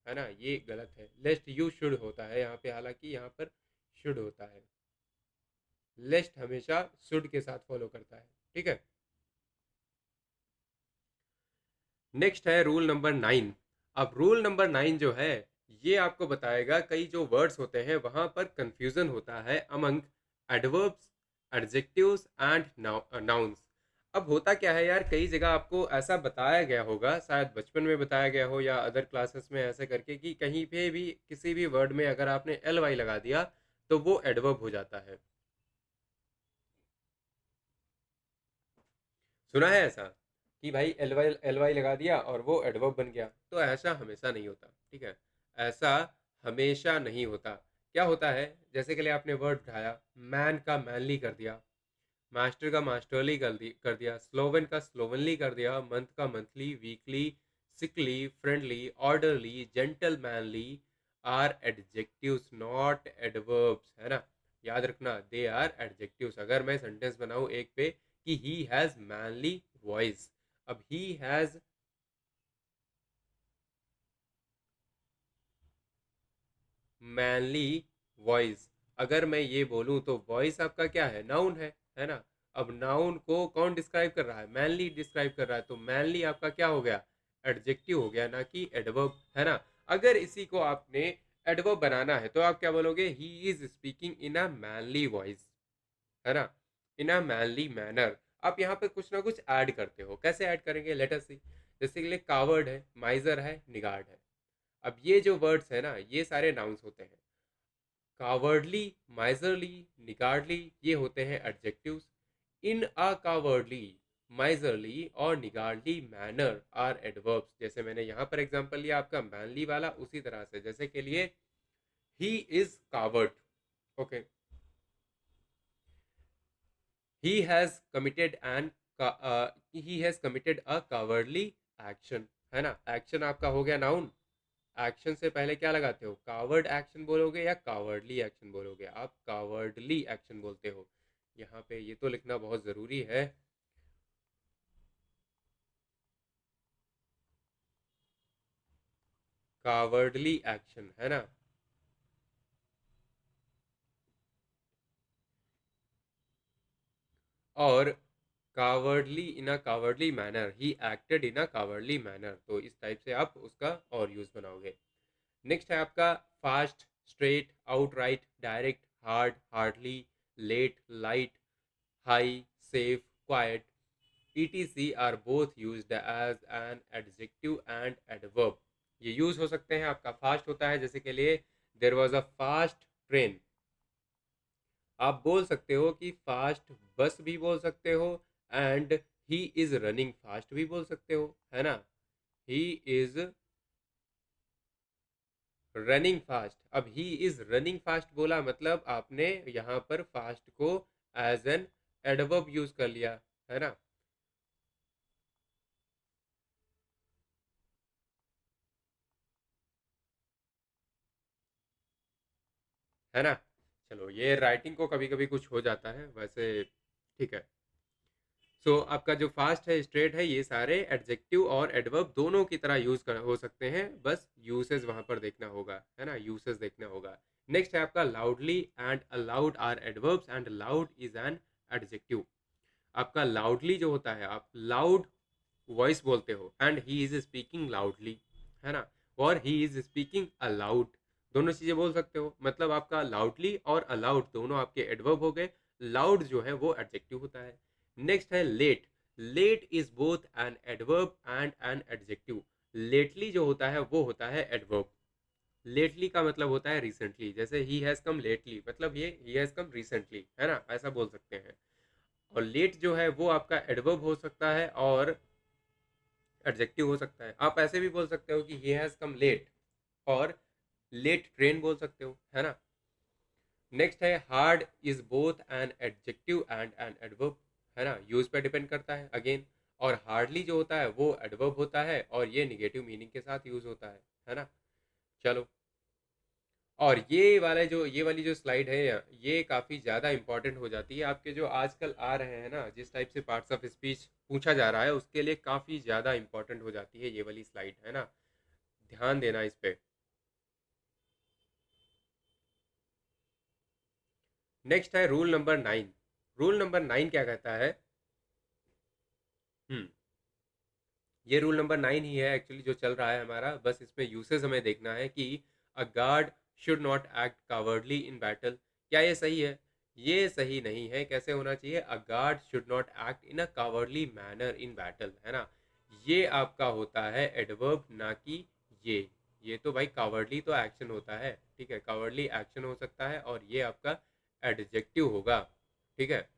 है ना, ये गलत है। लेस्ट यू शुड होता है यहाँ पे, हालांकि यहाँ पर शुड होता है, लेस्ट हमेशा शुड के साथ फॉलो करता है, ठीक है। नेक्स्ट है रूल नंबर 9। अब रूल नंबर 9 जो है ये आपको बताएगा कई जो वर्ड्स होते हैं वहां पर कंफ्यूजन होता है among adverbs, adjectives and nouns. अब होता क्या है यार, कई जगह आपको ऐसा बताया गया होगा, शायद बचपन में बताया गया हो या अदर क्लासेस में, ऐसे करके कि कहीं पे भी किसी भी वर्ड में अगर आपने एल वाई लगा दिया तो वो एडवर्ब हो जाता है। सुना है ऐसा कि भाई एल वाई लगा दिया और वो एडवर्ब बन गया, तो ऐसा हमेशा नहीं होता, ठीक है, ऐसा हमेशा नहीं होता। क्या होता है? जैसे कि लिए आपने वर्ड उठाया, मैन का मैनली कर दिया, मास्टर का मास्टरली कर दिया, स्लोवन का स्लोवनली कर दिया, मंथ का monthly, weekly, sickly, friendly, orderly, gentlemanly are adjectives not adverbs, है ना। याद रखना, दे आर एडजेक्टिव्स। अगर मैं सेंटेंस बनाऊं एक पे कि ही हैज मैनली वॉइस, अब ही हैज मैनली वॉइस, अगर मैं ये बोलूं तो वॉइस आपका क्या है? नाउन है ना। अब नाउन को कौन डिस्क्राइब कर रहा है? मैनली डिस्क्राइब कर रहा है, तो मैनली आपका क्या हो गया? एडजेक्टिव हो गया, ना कि एडवर्ब, है ना। अगर इसी को आपने एडवर्ब बनाना है तो आप क्या बोलोगे? He is speaking in a manly voice, है ना, इन अ मैनली मैनर। आप यहाँ पे कुछ ना कुछ ऐड करते हो, कैसे ऐड करेंगे? लेट अस सी। जैसे कि कावर्ड है, माइजर है, निगार्ड है। अब ये जो वर्ड्स है ना, ये सारे नाउन्स होते हैं। कावर्डली, माइजरली, निगार्डली, ये होते हैं एडजेक्टिव्स। इन अ कावर्डली, माइजरली और निगार्डली मैनर आर एडवर्ब्स। जैसे मैंने यहाँ पर एग्जांपल लिया आपका मैनली वाला, उसी तरह से जैसे के लिए he is coward, okay, he has committed an he has committed a cowardly action, है ना। एक्शन आपका हो गया नाउन। एक्शन से पहले क्या लगाते हो, कावर्ड एक्शन बोलोगे या कावर्डली एक्शन बोलोगे, आप कावर्डली एक्शन बोलते हो। यहाँ पे ये तो लिखना बहुत जरूरी है। कावर्डली एक्शन, है ना। और cowardly in a cowardly manner, he acted in a cowardly manner, तो इस टाइप से आप उसका और यूज बनाओगे। नेक्स्ट है आपका fast, straight, outright, direct, hard, hardly, late, light, high, safe, quite, etc are both used as an adjective and adverb। ये यूज हो सकते हैं। आपका फास्ट होता है, जैसे के लिए there was a fast train, आप बोल सकते हो कि फास्ट बस भी बोल सकते हो, and he is running fast भी बोल सकते हो, है ना। He is running fast. अब ही इज रनिंग फास्ट बोला मतलब आपने यहाँ पर फास्ट को एज एन एडवर्ब यूज कर लिया, है ना। है ना। चलो, ये राइटिंग को कभी कभी कुछ हो जाता है वैसे, ठीक है। सो आपका जो फास्ट है, स्ट्रेट है, ये सारे एडजेक्टिव और एडवर्ब दोनों की तरह यूज कर हो सकते हैं, बस यूसेज वहां पर देखना होगा, है ना, यूसेज देखना होगा। नेक्स्ट है आपका loudly and aloud are adverbs and loud is an adjective. आपका लाउडली जो होता है, आप लाउड वॉइस बोलते हो, and he is speaking loudly, है ना। और ही इज स्पीकिंग अलाउड, दोनों चीजें बोल सकते हो, मतलब आपका लाउडली और अलाउड दोनों आपके एडवर्ब हो गए। लाउड जो है वो एडजेक्टिव होता है। नेक्स्ट है late. Late is both an adverb and an adjective. Lately जो होता है वो होता है एडवर्ब। लेटली का मतलब होता है रिसेंटली, जैसे ही हैज कम लेटली, मतलब ये ही हैज कम रिसेंटली, है ना, ऐसा बोल सकते हैं। और लेट जो है वो आपका एडवर्ब हो सकता है और एडजेक्टिव हो सकता है। आप ऐसे भी बोल सकते हो कि ही हैज कम लेट, और लेट ट्रेन बोल सकते हो, है ना। नेक्स्ट है hard is both an adjective and an adverb, है ना, यूज पे डिपेंड करता है अगेन। और हार्डली जो होता है वो एडवर्ब होता है, और ये निगेटिव मीनिंग के साथ यूज होता है ना। चलो, और ये वाली जो स्लाइड है, ये काफ़ी ज़्यादा इंपॉर्टेंट हो जाती है आपके जो आजकल आ रहे हैं ना, जिस टाइप से पार्ट्स ऑफ स्पीच पूछा जा रहा है उसके लिए काफ़ी ज़्यादा इंपॉर्टेंट हो जाती है ये वाली स्लाइड, है ना। ध्यान देना इस पे। नेक्स्ट है रूल नंबर 9। रूल नंबर 9 क्या कहता है, हम्म, ये रूल नंबर 9 ही है एक्चुअली जो चल रहा है हमारा, बस इसमें यूसेज हमें देखना है कि a guard should not act cowardly in battle. क्या ये सही है? ये सही नहीं है। कैसे होना चाहिए, a guard should not act in a cowardly manner in battle, है ना। ये आपका होता है एडवर्ब, ना कि ये तो भाई कावर्डली तो एक्शन होता है, ठीक है, कावर्डली एक्शन हो सकता है, और ये आपका एडजेक्टिव होगा, ठीक है,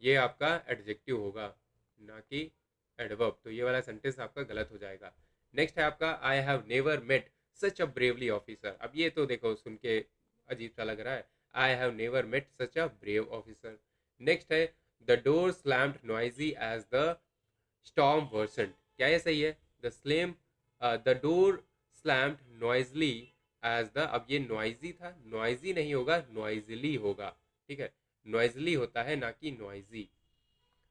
ये आपका एडजेक्टिव होगा, ना कि एडवर्ब। तो ये वाला सेंटेंस आपका गलत हो जाएगा। नेक्स्ट है आपका I have never met such a bravely officer. अब ये तो देखो सुन के अजीब सा लग रहा है, I have never met such a brave officer. Next है the door slammed noisy as the storm worsened. क्या ये सही है? The slam the door slammed noisily as the, अब ये नॉइजी था, नॉइजी नहीं होगा, नॉइजली होगा, ठीक है, नॉइजली होता है ना कि नॉइजी।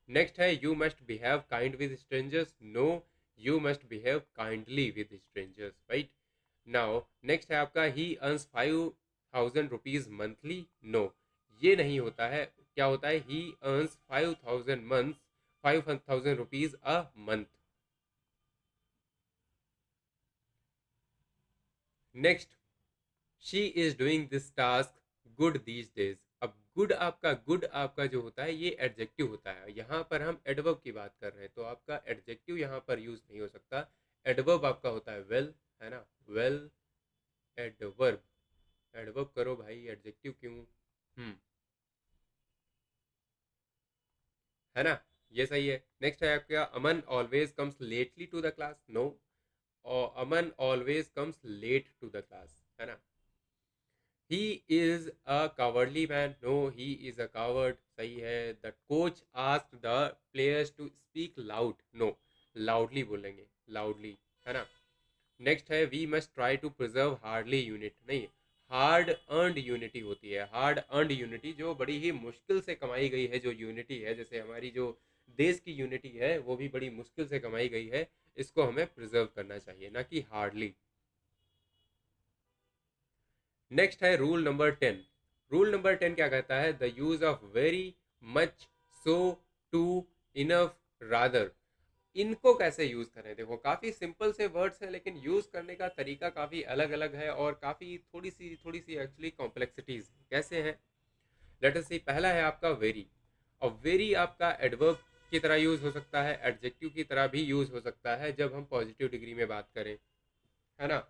नेक्स्ट है you must behave kind with strangers. No, you must behave kindly with strangers, right. Now next है आपका he earns 5,000 rupees monthly. No, ये नहीं होता है। क्या होता है, he earns 5,000 rupees a month. Next, she is doing this task good these days. अब गुड आपका जो होता है ये एडजेक्टिव होता है, यहाँ पर हम एडवर्ब की बात कर रहे हैं, तो आपका एडजेक्टिव यहाँ पर यूज नहीं हो सकता। एडवर्ब आपका होता है वेल, है ना, वेल एडवर्ब, एडवर्ब करो भाई, एडजेक्टिव क्यों? है ना, ये सही है। नेक्स्ट है आपका, Aman always comes lately to the class. No, और Aman always comes late to the class, है ना। He is a cowardly man. No, he is a coward, सही है। The coach asked the players to speak loud. No, loudly बोलेंगे, loudly, है ना। Next है, we must try to preserve hardly unit. नहीं, hard earned unity होती है। Hard earned unity जो बड़ी ही मुश्किल से कमाई गई है, जो यूनिटी है, जैसे हमारी जो देश की यूनिटी है वो भी बड़ी मुश्किल से कमाई गई है, इसको हमें प्रिजर्व करना चाहिए, ना कि हार्डली। नेक्स्ट है रूल नंबर 10। रूल नंबर 10 क्या कहता है? The use of very, much, so, too, enough, rather. इनको कैसे यूज करें? देखो, काफी सिंपल से वर्ड्स हैं, लेकिन यूज करने का तरीका काफी अलग अलग है, और काफी थोड़ी सी एक्चुअली कॉम्प्लेक्सिटीज कैसे हैं। लेट अस सी। पहला है आपका वेरी। और वेरी आपका एडवर्ब की तरह यूज हो सकता है, एडजेक्टिव की तरह भी यूज हो सकता है जब हम पॉजिटिव डिग्री में बात करें, है ना।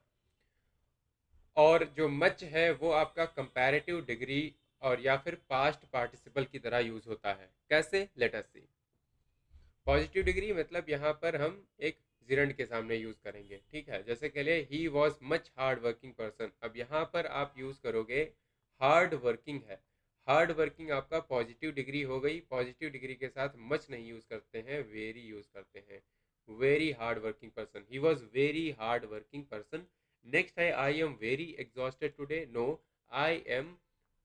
और जो मच है वो आपका कंपैरेटिव डिग्री और या फिर पास्ट पार्टिसिपल की तरह यूज होता है। कैसे? लेट अस सी। पॉजिटिव डिग्री मतलब यहाँ पर हम एक जिरंड के सामने यूज करेंगे, ठीक है। जैसे के लिए he was much hard working person. अब यहाँ पर आप यूज करोगे हार्ड वर्किंग है। हार्ड वर्किंग आपका पॉजिटिव डिग्री हो गई। पॉजिटिव डिग्री के साथ मच नहीं यूज करते हैं, वेरी यूज करते हैं। Very hard working person, he was very hard working person. Next है, I am very exhausted today. No, I am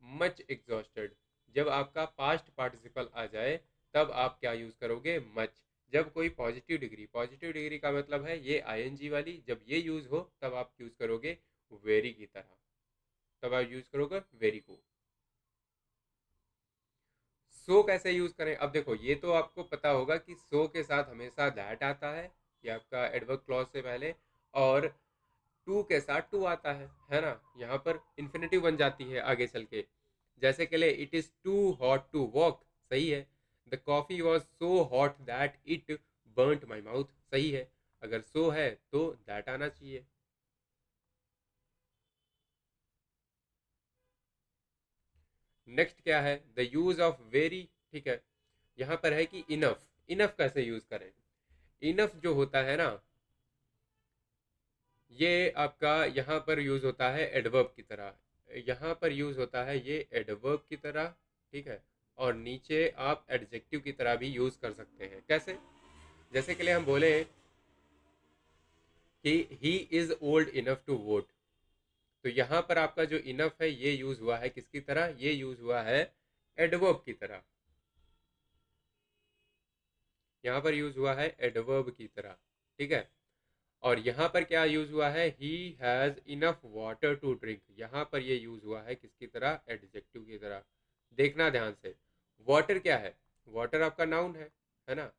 much exhausted. जब आपका पास्ट पार्टिसिपल आ जाए तब आप क्या यूज करोगे? मच। जब कोई पॉजिटिव डिग्री, पॉजिटिव डिग्री का मतलब है ये आईएनजी वाली, जब ये यूज हो तब आप यूज करोगे वेरी की तरह, तब आप यूज करोगे वेरी को। सो कैसे यूज करें? अब देखो, ये तो आपको पता होगा कि सो के साथ हमेशा दैट आता है, ये आपका एडवर्ब क्लॉज से पहले। और टू के साथ टू आता है ना। यहाँ पर इन्फिनेटिव बन जाती है आगे चल के। जैसे के लिए, it is too hot to walk, सही है। The coffee was so hot that it burnt my mouth, सही है। अगर सो है तो दैट आना चाहिए। नेक्स्ट क्या है? द यूज ऑफ वेरी, ठीक है। यहाँ पर है कि इनफ। इनफ कैसे यूज करें? इनफ जो होता है ना, ये आपका यहाँ पर यूज होता है एडवर्ब की तरह। यहाँ पर यूज होता है ये एडवर्ब की तरह, ठीक है। और नीचे आप एडजेक्टिव की तरह भी यूज कर सकते हैं। कैसे? जैसे के लिए हम बोले कि he is old enough to vote, तो यहाँ पर आपका जो इनफ है ये यूज हुआ है किसकी तरह? ये यूज हुआ है एडवर्ब की तरह। यहाँ पर यूज हुआ है एडवर्ब की तरह, ठीक है। और यहाँ पर क्या यूज हुआ है? He has enough water to drink. यहाँ पर ये यूज हुआ है किसकी तरह? एडजेक्टिव की तरह। देखना ध्यान से, वाटर क्या है? वाटर आपका नाउन है ना।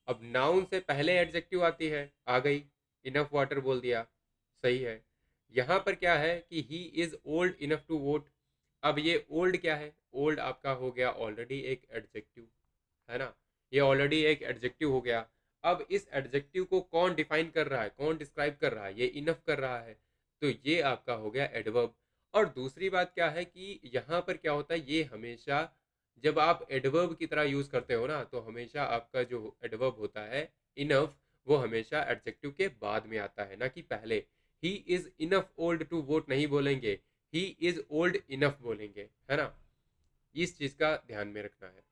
अब नाउन से पहले एडजेक्टिव आती है, आ गई, इनफ वाटर बोल दिया, सही है। यहाँ पर क्या है कि he is old enough to vote. अब ये ओल्ड क्या है? ओल्ड आपका हो गया ऑलरेडी एक एडजेक्टिव, है ना। ये ऑलरेडी एक एडजेक्टिव हो गया। अब इस एडजेक्टिव को कौन डिफाइन कर रहा है, कौन डिस्क्राइब कर रहा है? ये इनफ कर रहा है, तो ये आपका हो गया एडवर्ब। और दूसरी बात क्या है कि यहाँ पर क्या होता है, ये हमेशा जब आप एडवर्ब की तरह यूज करते हो ना, तो हमेशा आपका जो एडवर्ब होता है इनफ, वो हमेशा एडजेक्टिव के बाद में आता है, ना कि पहले। He is enough old to vote नहीं बोलेंगे, ही इज ओल्ड इनफ बोलेंगे, है ना। इस चीज का ध्यान में रखना है।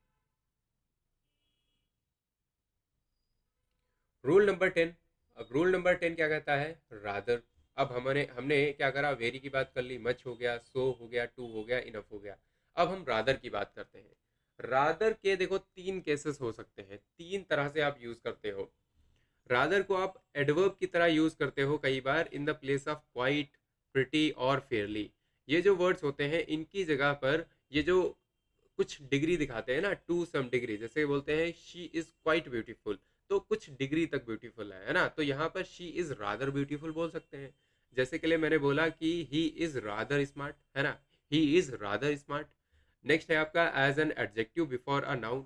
Rule number 10। अब रूल नंबर 10 क्या कहता है? रादर। अब हमने हमने क्या करा? वेरी की बात कर ली, मच हो गया, सो हो गया, टू हो गया, इनफ हो गया। अब हम रादर की बात करते हैं। रादर के देखो तीन केसेस हो सकते हैं, तीन तरह से आप यूज करते हो। रादर को आप एडवर्ब की तरह यूज करते हो कई बार, in the place of quite, pretty और फेयरली। ये जो वर्ड्स होते हैं इनकी जगह पर ये जो कुछ डिग्री दिखाते हैं ना, टू सम डिग्री, जैसे बोलते हैं शी इज क्वाइट ब्यूटीफुल, तो कुछ डिग्री तक ब्यूटीफुल है ना। तो यहाँ पर शी इज रादर ब्यूटीफुल बोल सकते हैं। जैसे के लिए मैंने बोला कि ही इज रादर स्मार्ट, है ना। He is rather smart. Next है आपका as an adjective before a noun.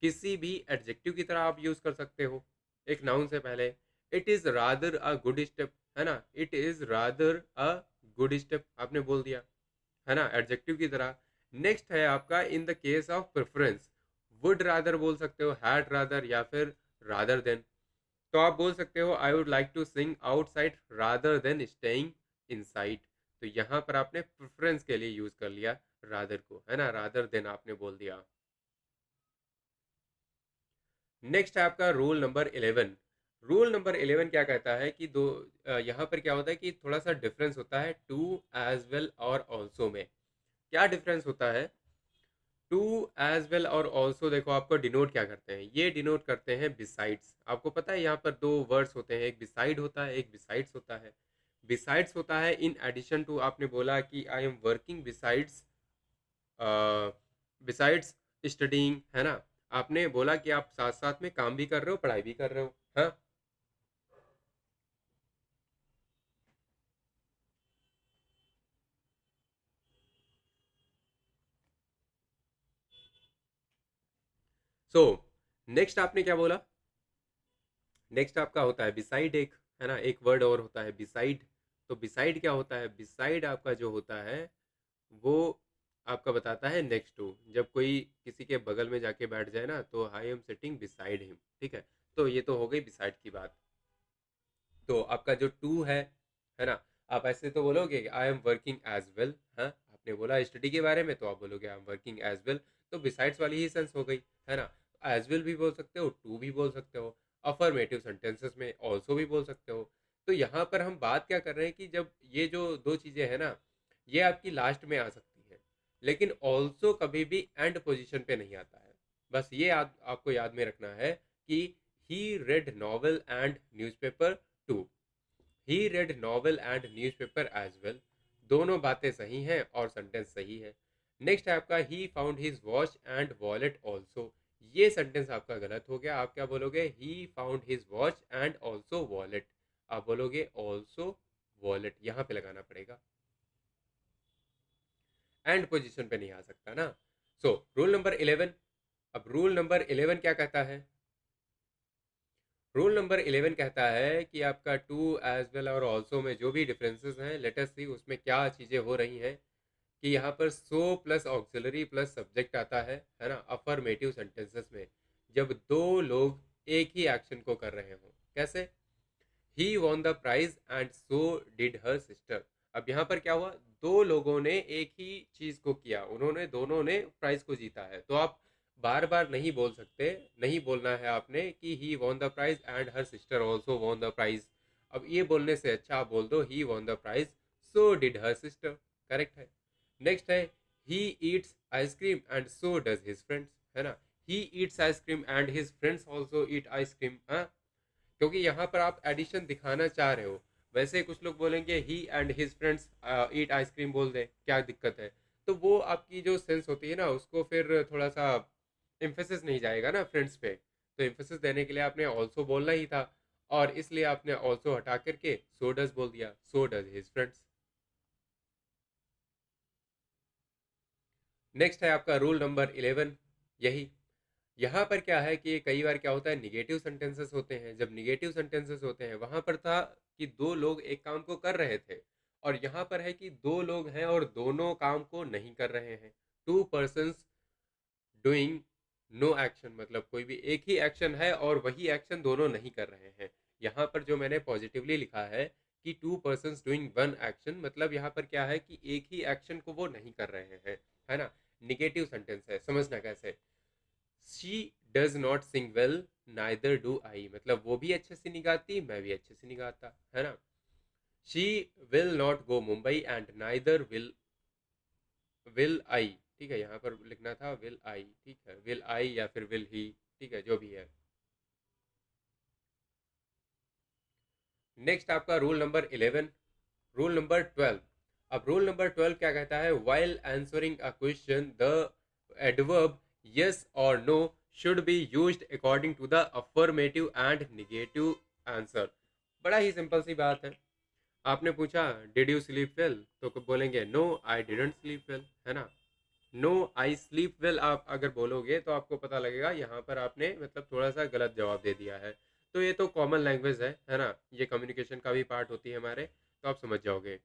किसी भी एडजेक्टिव की तरह आप यूज कर सकते हो एक नाउन से पहले। It is rather a good step, है ना। It is rather a good step आपने बोल दिया, है ना, एडजेक्टिव की तरह। नेक्स्ट है आपका in the case of preference, would rather बोल सकते हो, हैड रादर, या फिर रादर देन। तो आप बोल सकते हो I would like to sing outside rather than staying inside. तो यहाँ पर आपने प्रेफरेंस के लिए यूज कर लिया रादर को, है ना, रादर देन आपने बोल दिया। नेक्स्ट है आपका रूल नंबर 11। रूल नंबर 11 क्या कहता है कि यहाँ पर क्या होता है कि थोड़ा सा डिफरेंस होता है टू, एज वेल और ऑल्सो में। क्या डिफरेंस होता है? टू, एज वेल और ऑल्सो देखो आपको डिनोट क्या करते हैं, ये डिनोट करते हैं बिसाइड्स। आपको पता है यहाँ पर दो वर्ड्स होते हैं, एक बिसाइड होता है, एक बिसाइड्स होता है। बिसाइड्स होता है इन एडिशन टू, आपने बोला कि आई am working besides, besides studying, है ना। आपने बोला कि आप साथ साथ में काम भी कर रहे हो, पढ़ाई भी कर रहे हो, हाँ। सो नेक्स्ट आपने क्या बोला? नेक्स्ट आपका होता है बिसाइड, एक, है ना, एक वर्ड और होता है बिसाइड। तो बिसाइड क्या होता है? बिसाइड आपका जो होता है वो आपका बताता है नेक्स्ट टू। जब कोई किसी के बगल में जाके बैठ जाए ना, तो I am sitting beside him, ठीक है। तो ये तो हो गई बिसाइड की बात। तो आपका जो टू है ना, आप ऐसे तो बोलोगे I am working as well, हाँ। आपने बोला स्टडी के बारे में, तो आप बोलोगे I am working as well. तो बिसाइड्स वाली ही सेंस हो गई, है ना। एज वेल भी बोल सकते हो, टू भी बोल सकते हो, अफर्मेटिव सेंटेंसेस में ऑल्सो भी बोल सकते हो। तो यहाँ पर हम बात क्या कर रहे हैं कि जब ये जो दो चीज़ें हैं ना, ये आपकी लास्ट में आ सकती है, लेकिन ऑल्सो कभी भी एंड पोजीशन पे नहीं आता है। बस ये आपको याद में रखना है कि he read novel and newspaper too, he read novel and newspaper as well. दोनों बातें सही हैं और सेंटेंस सही है। नेक्स्ट है आपका he found his watch and wallet also. ये सेंटेंस आपका गलत हो गया। आप क्या बोलोगे? He found his watch and also wallet. आप बोलोगे ऑल्सो वॉलेट, यहाँ पे लगाना पड़ेगा, एंड पोजीशन पे नहीं आ सकता ना। So rule number 11। अब रूल नंबर 11 क्या कहता है? रूल नंबर 11 कहता है कि आपका टू, एज वेल और ऑल्सो में जो भी डिफरेंसेस हैं, लेट अस सी उसमें क्या चीज़ें हो रही हैं। कि यहाँ पर so plus auxiliary plus subject आता है ना, अफर्मेटिव सेंटेंसेस में, जब दो लोग एक ही एक्शन को कर रहे हो। कैसे? He won the prize and so did her sister. अब यहाँ पर क्या हुआ? दो लोगों ने एक ही चीज को किया, उन्होंने दोनों ने प्राइज को जीता है। तो आप बार बार नहीं बोल सकते, नहीं बोलना है आपने कि he won the prize and her sister also won the prize. अब ये बोलने से अच्छा आप बोल दो he won the prize, so did her sister. Correct है। नेक्स्ट है he eats ice cream and so does his friends, है ना। He eats ice cream and his friends also eat ice cream, क्योंकि यहाँ पर आप एडिशन दिखाना चाह रहे हो। वैसे कुछ लोग बोलेंगे he and his friends eat ice cream बोल दे, क्या दिक्कत है? तो वो आपकी जो सेंस होती है ना, उसको फिर थोड़ा सा इम्फेसिस नहीं जाएगा ना फ्रेंड्स पे। तो इम्फेसिस देने के लिए आपने ऑल्सो बोलना ही था, और इसलिए आपने ऑल्सो हटा करके सो डज बोल दिया, सो डज हिज फ्रेंड्स। नेक्स्ट है आपका रूल नंबर 11। यही यहाँ पर क्या है कि कई बार क्या होता है, निगेटिव सेंटेंसेस होते हैं। जब निगेटिव सेंटेंसेस होते हैं, वहां पर था कि दो लोग एक काम को कर रहे थे, और यहाँ पर है कि दो लोग हैं और दोनों काम को नहीं कर रहे हैं। Two persons doing no action, मतलब कोई भी एक ही एक्शन है और वही एक्शन दोनों नहीं कर रहे हैं। यहाँ पर जो मैंने पॉजिटिवली लिखा है कि to persons doing one action, मतलब यहाँ पर क्या है कि एक ही एक्शन को वो नहीं कर रहे हैं, है ना। निगेटिव सेंटेंस है, समझना कैसे। She does not Singh well, neither do I, मतलब वो भी अच्छे से नहीं गाती, मैं भी अच्छे से नहीं गाता, है ना। She will not go Mumbai and neither will I, ठीक है, यहाँ पर लिखना था विल आई, ठीक है, विल आई या फिर विल ही, ठीक है, जो भी है। नेक्स्ट आपका रूल नंबर 11। Rule number 12। अब रूल नंबर 12 क्या कहता है? While answering a question the adverb yes or no should be used according to the affirmative and negative answer। बड़ा ही सिंपल सी बात है। आपने पूछा डिड यू स्लीप वेल, तो बोलेंगे no I didn't sleep well, है ना। नो आई स्लीप वेल आप अगर बोलोगे तो आपको पता लगेगा यहाँ पर आपने मतलब थोड़ा सा गलत जवाब दे दिया है। तो ये तो कॉमन लैंग्वेज है ना, ये कम्युनिकेशन का भी पार्ट होती है हमारे, तो आप समझ जाओगे।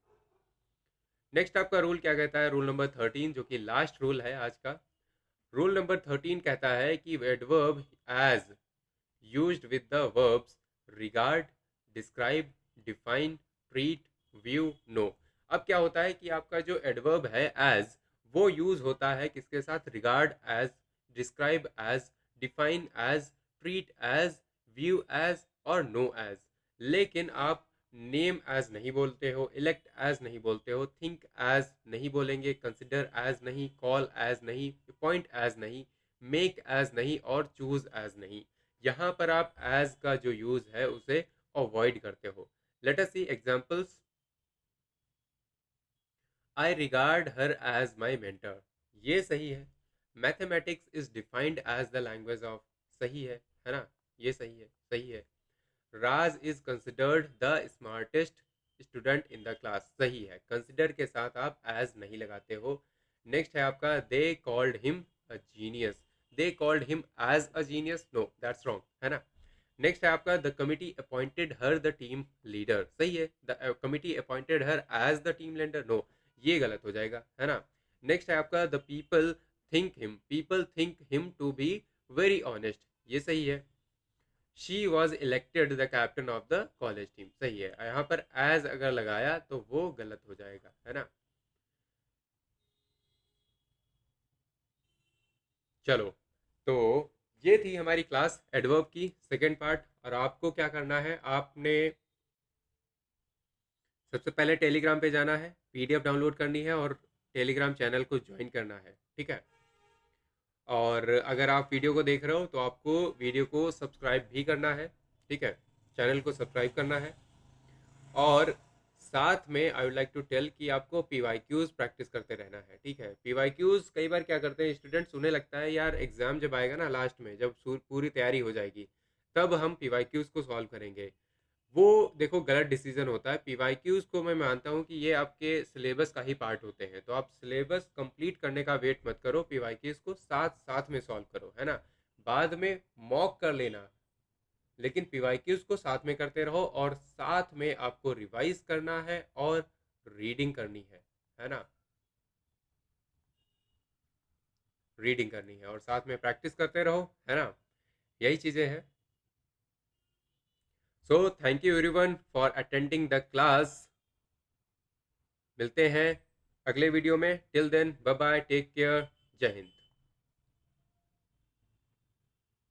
नेक्स्ट आपका रूल क्या कहता है, रूल नंबर 13, जो कि लास्ट रूल है आज का। रूल नंबर 13 कहता है कि adverb as used with the verbs regard, describe, define, treat, view, know. अब क्या होता है कि आपका जो एडवर्ब है एज, वो यूज होता है किसके साथ, regard as, describe as, define as, treat as, view as और नो एज। लेकिन आप नेम एज नहीं बोलते हो, इलेक्ट एज नहीं बोलते हो, थिंक एज नहीं बोलेंगे, कंसिडर एज नहीं, कॉल एज नहीं, अपॉइंट एज नहीं, मेक एज नहीं और चूज एज नहीं। यहाँ पर आप एज का जो यूज है उसे अवॉइड करते हो। Let us see examples. I regard her as my mentor, ये सही है। Mathematics is defined as the language of, सही है ना, ये सही है। Raj is considered the smartest student in the class, सही है। कंसिडर के साथ आप एज नहीं लगाते हो। नेक्स्ट है आपका they called him a genius, they called him as a genius, no that's wrong, है ना। नेक्स्ट है आपका the committee appointed her the team leader, सही है। The committee appointed her as the team leader, no, ये गलत हो जाएगा, है ना। नेक्स्ट है आपका the people think him to be very honest, ये सही है। She was elected the captain of the college team, सही है। यहाँ पर एज अगर लगाया तो वो गलत हो जाएगा, है ना। चलो, तो ये थी हमारी क्लास एडवर्ब की सेकेंड पार्ट। और आपको क्या करना है, आपने सबसे पहले टेलीग्राम पे जाना है, पीडीएफ डाउनलोड करनी है और टेलीग्राम चैनल को ज्वाइन करना है, ठीक है। और अगर आप वीडियो को देख रहे हो तो आपको वीडियो को सब्सक्राइब भी करना है, ठीक है, चैनल को सब्सक्राइब करना है। और साथ में I would like to tell कि आपको पीवाईक्यूज प्रैक्टिस करते रहना है, ठीक है। पीवाईक्यूज कई बार क्या करते हैं स्टूडेंट्स, उन्हें लगता है यार एग्जाम जब आएगा ना लास्ट में, जब पूरी तैयारी हो जाएगी तब हम पीवाईक्यूज को सॉल्व करेंगे। वो देखो गलत डिसीजन होता है। पीवाईक्यूज को मैं मानता हूँ कि ये आपके सिलेबस का ही पार्ट होते हैं, तो आप सिलेबस कंप्लीट करने का वेट मत करो, पीवाईक्यूज को साथ साथ में सॉल्व करो, है ना। बाद में मॉक कर लेना, लेकिन पीवाईक्यूज को साथ में करते रहो। और साथ में आपको रिवाइज करना है और रीडिंग करनी है ना, रीडिंग करनी है और साथ में प्रैक्टिस करते रहो, है ना, यही चीज़ें हैं। So thank you everyone for attending the class. मिलते हैं अगले वीडियो में, till then bye bye, take care, जय हिंद।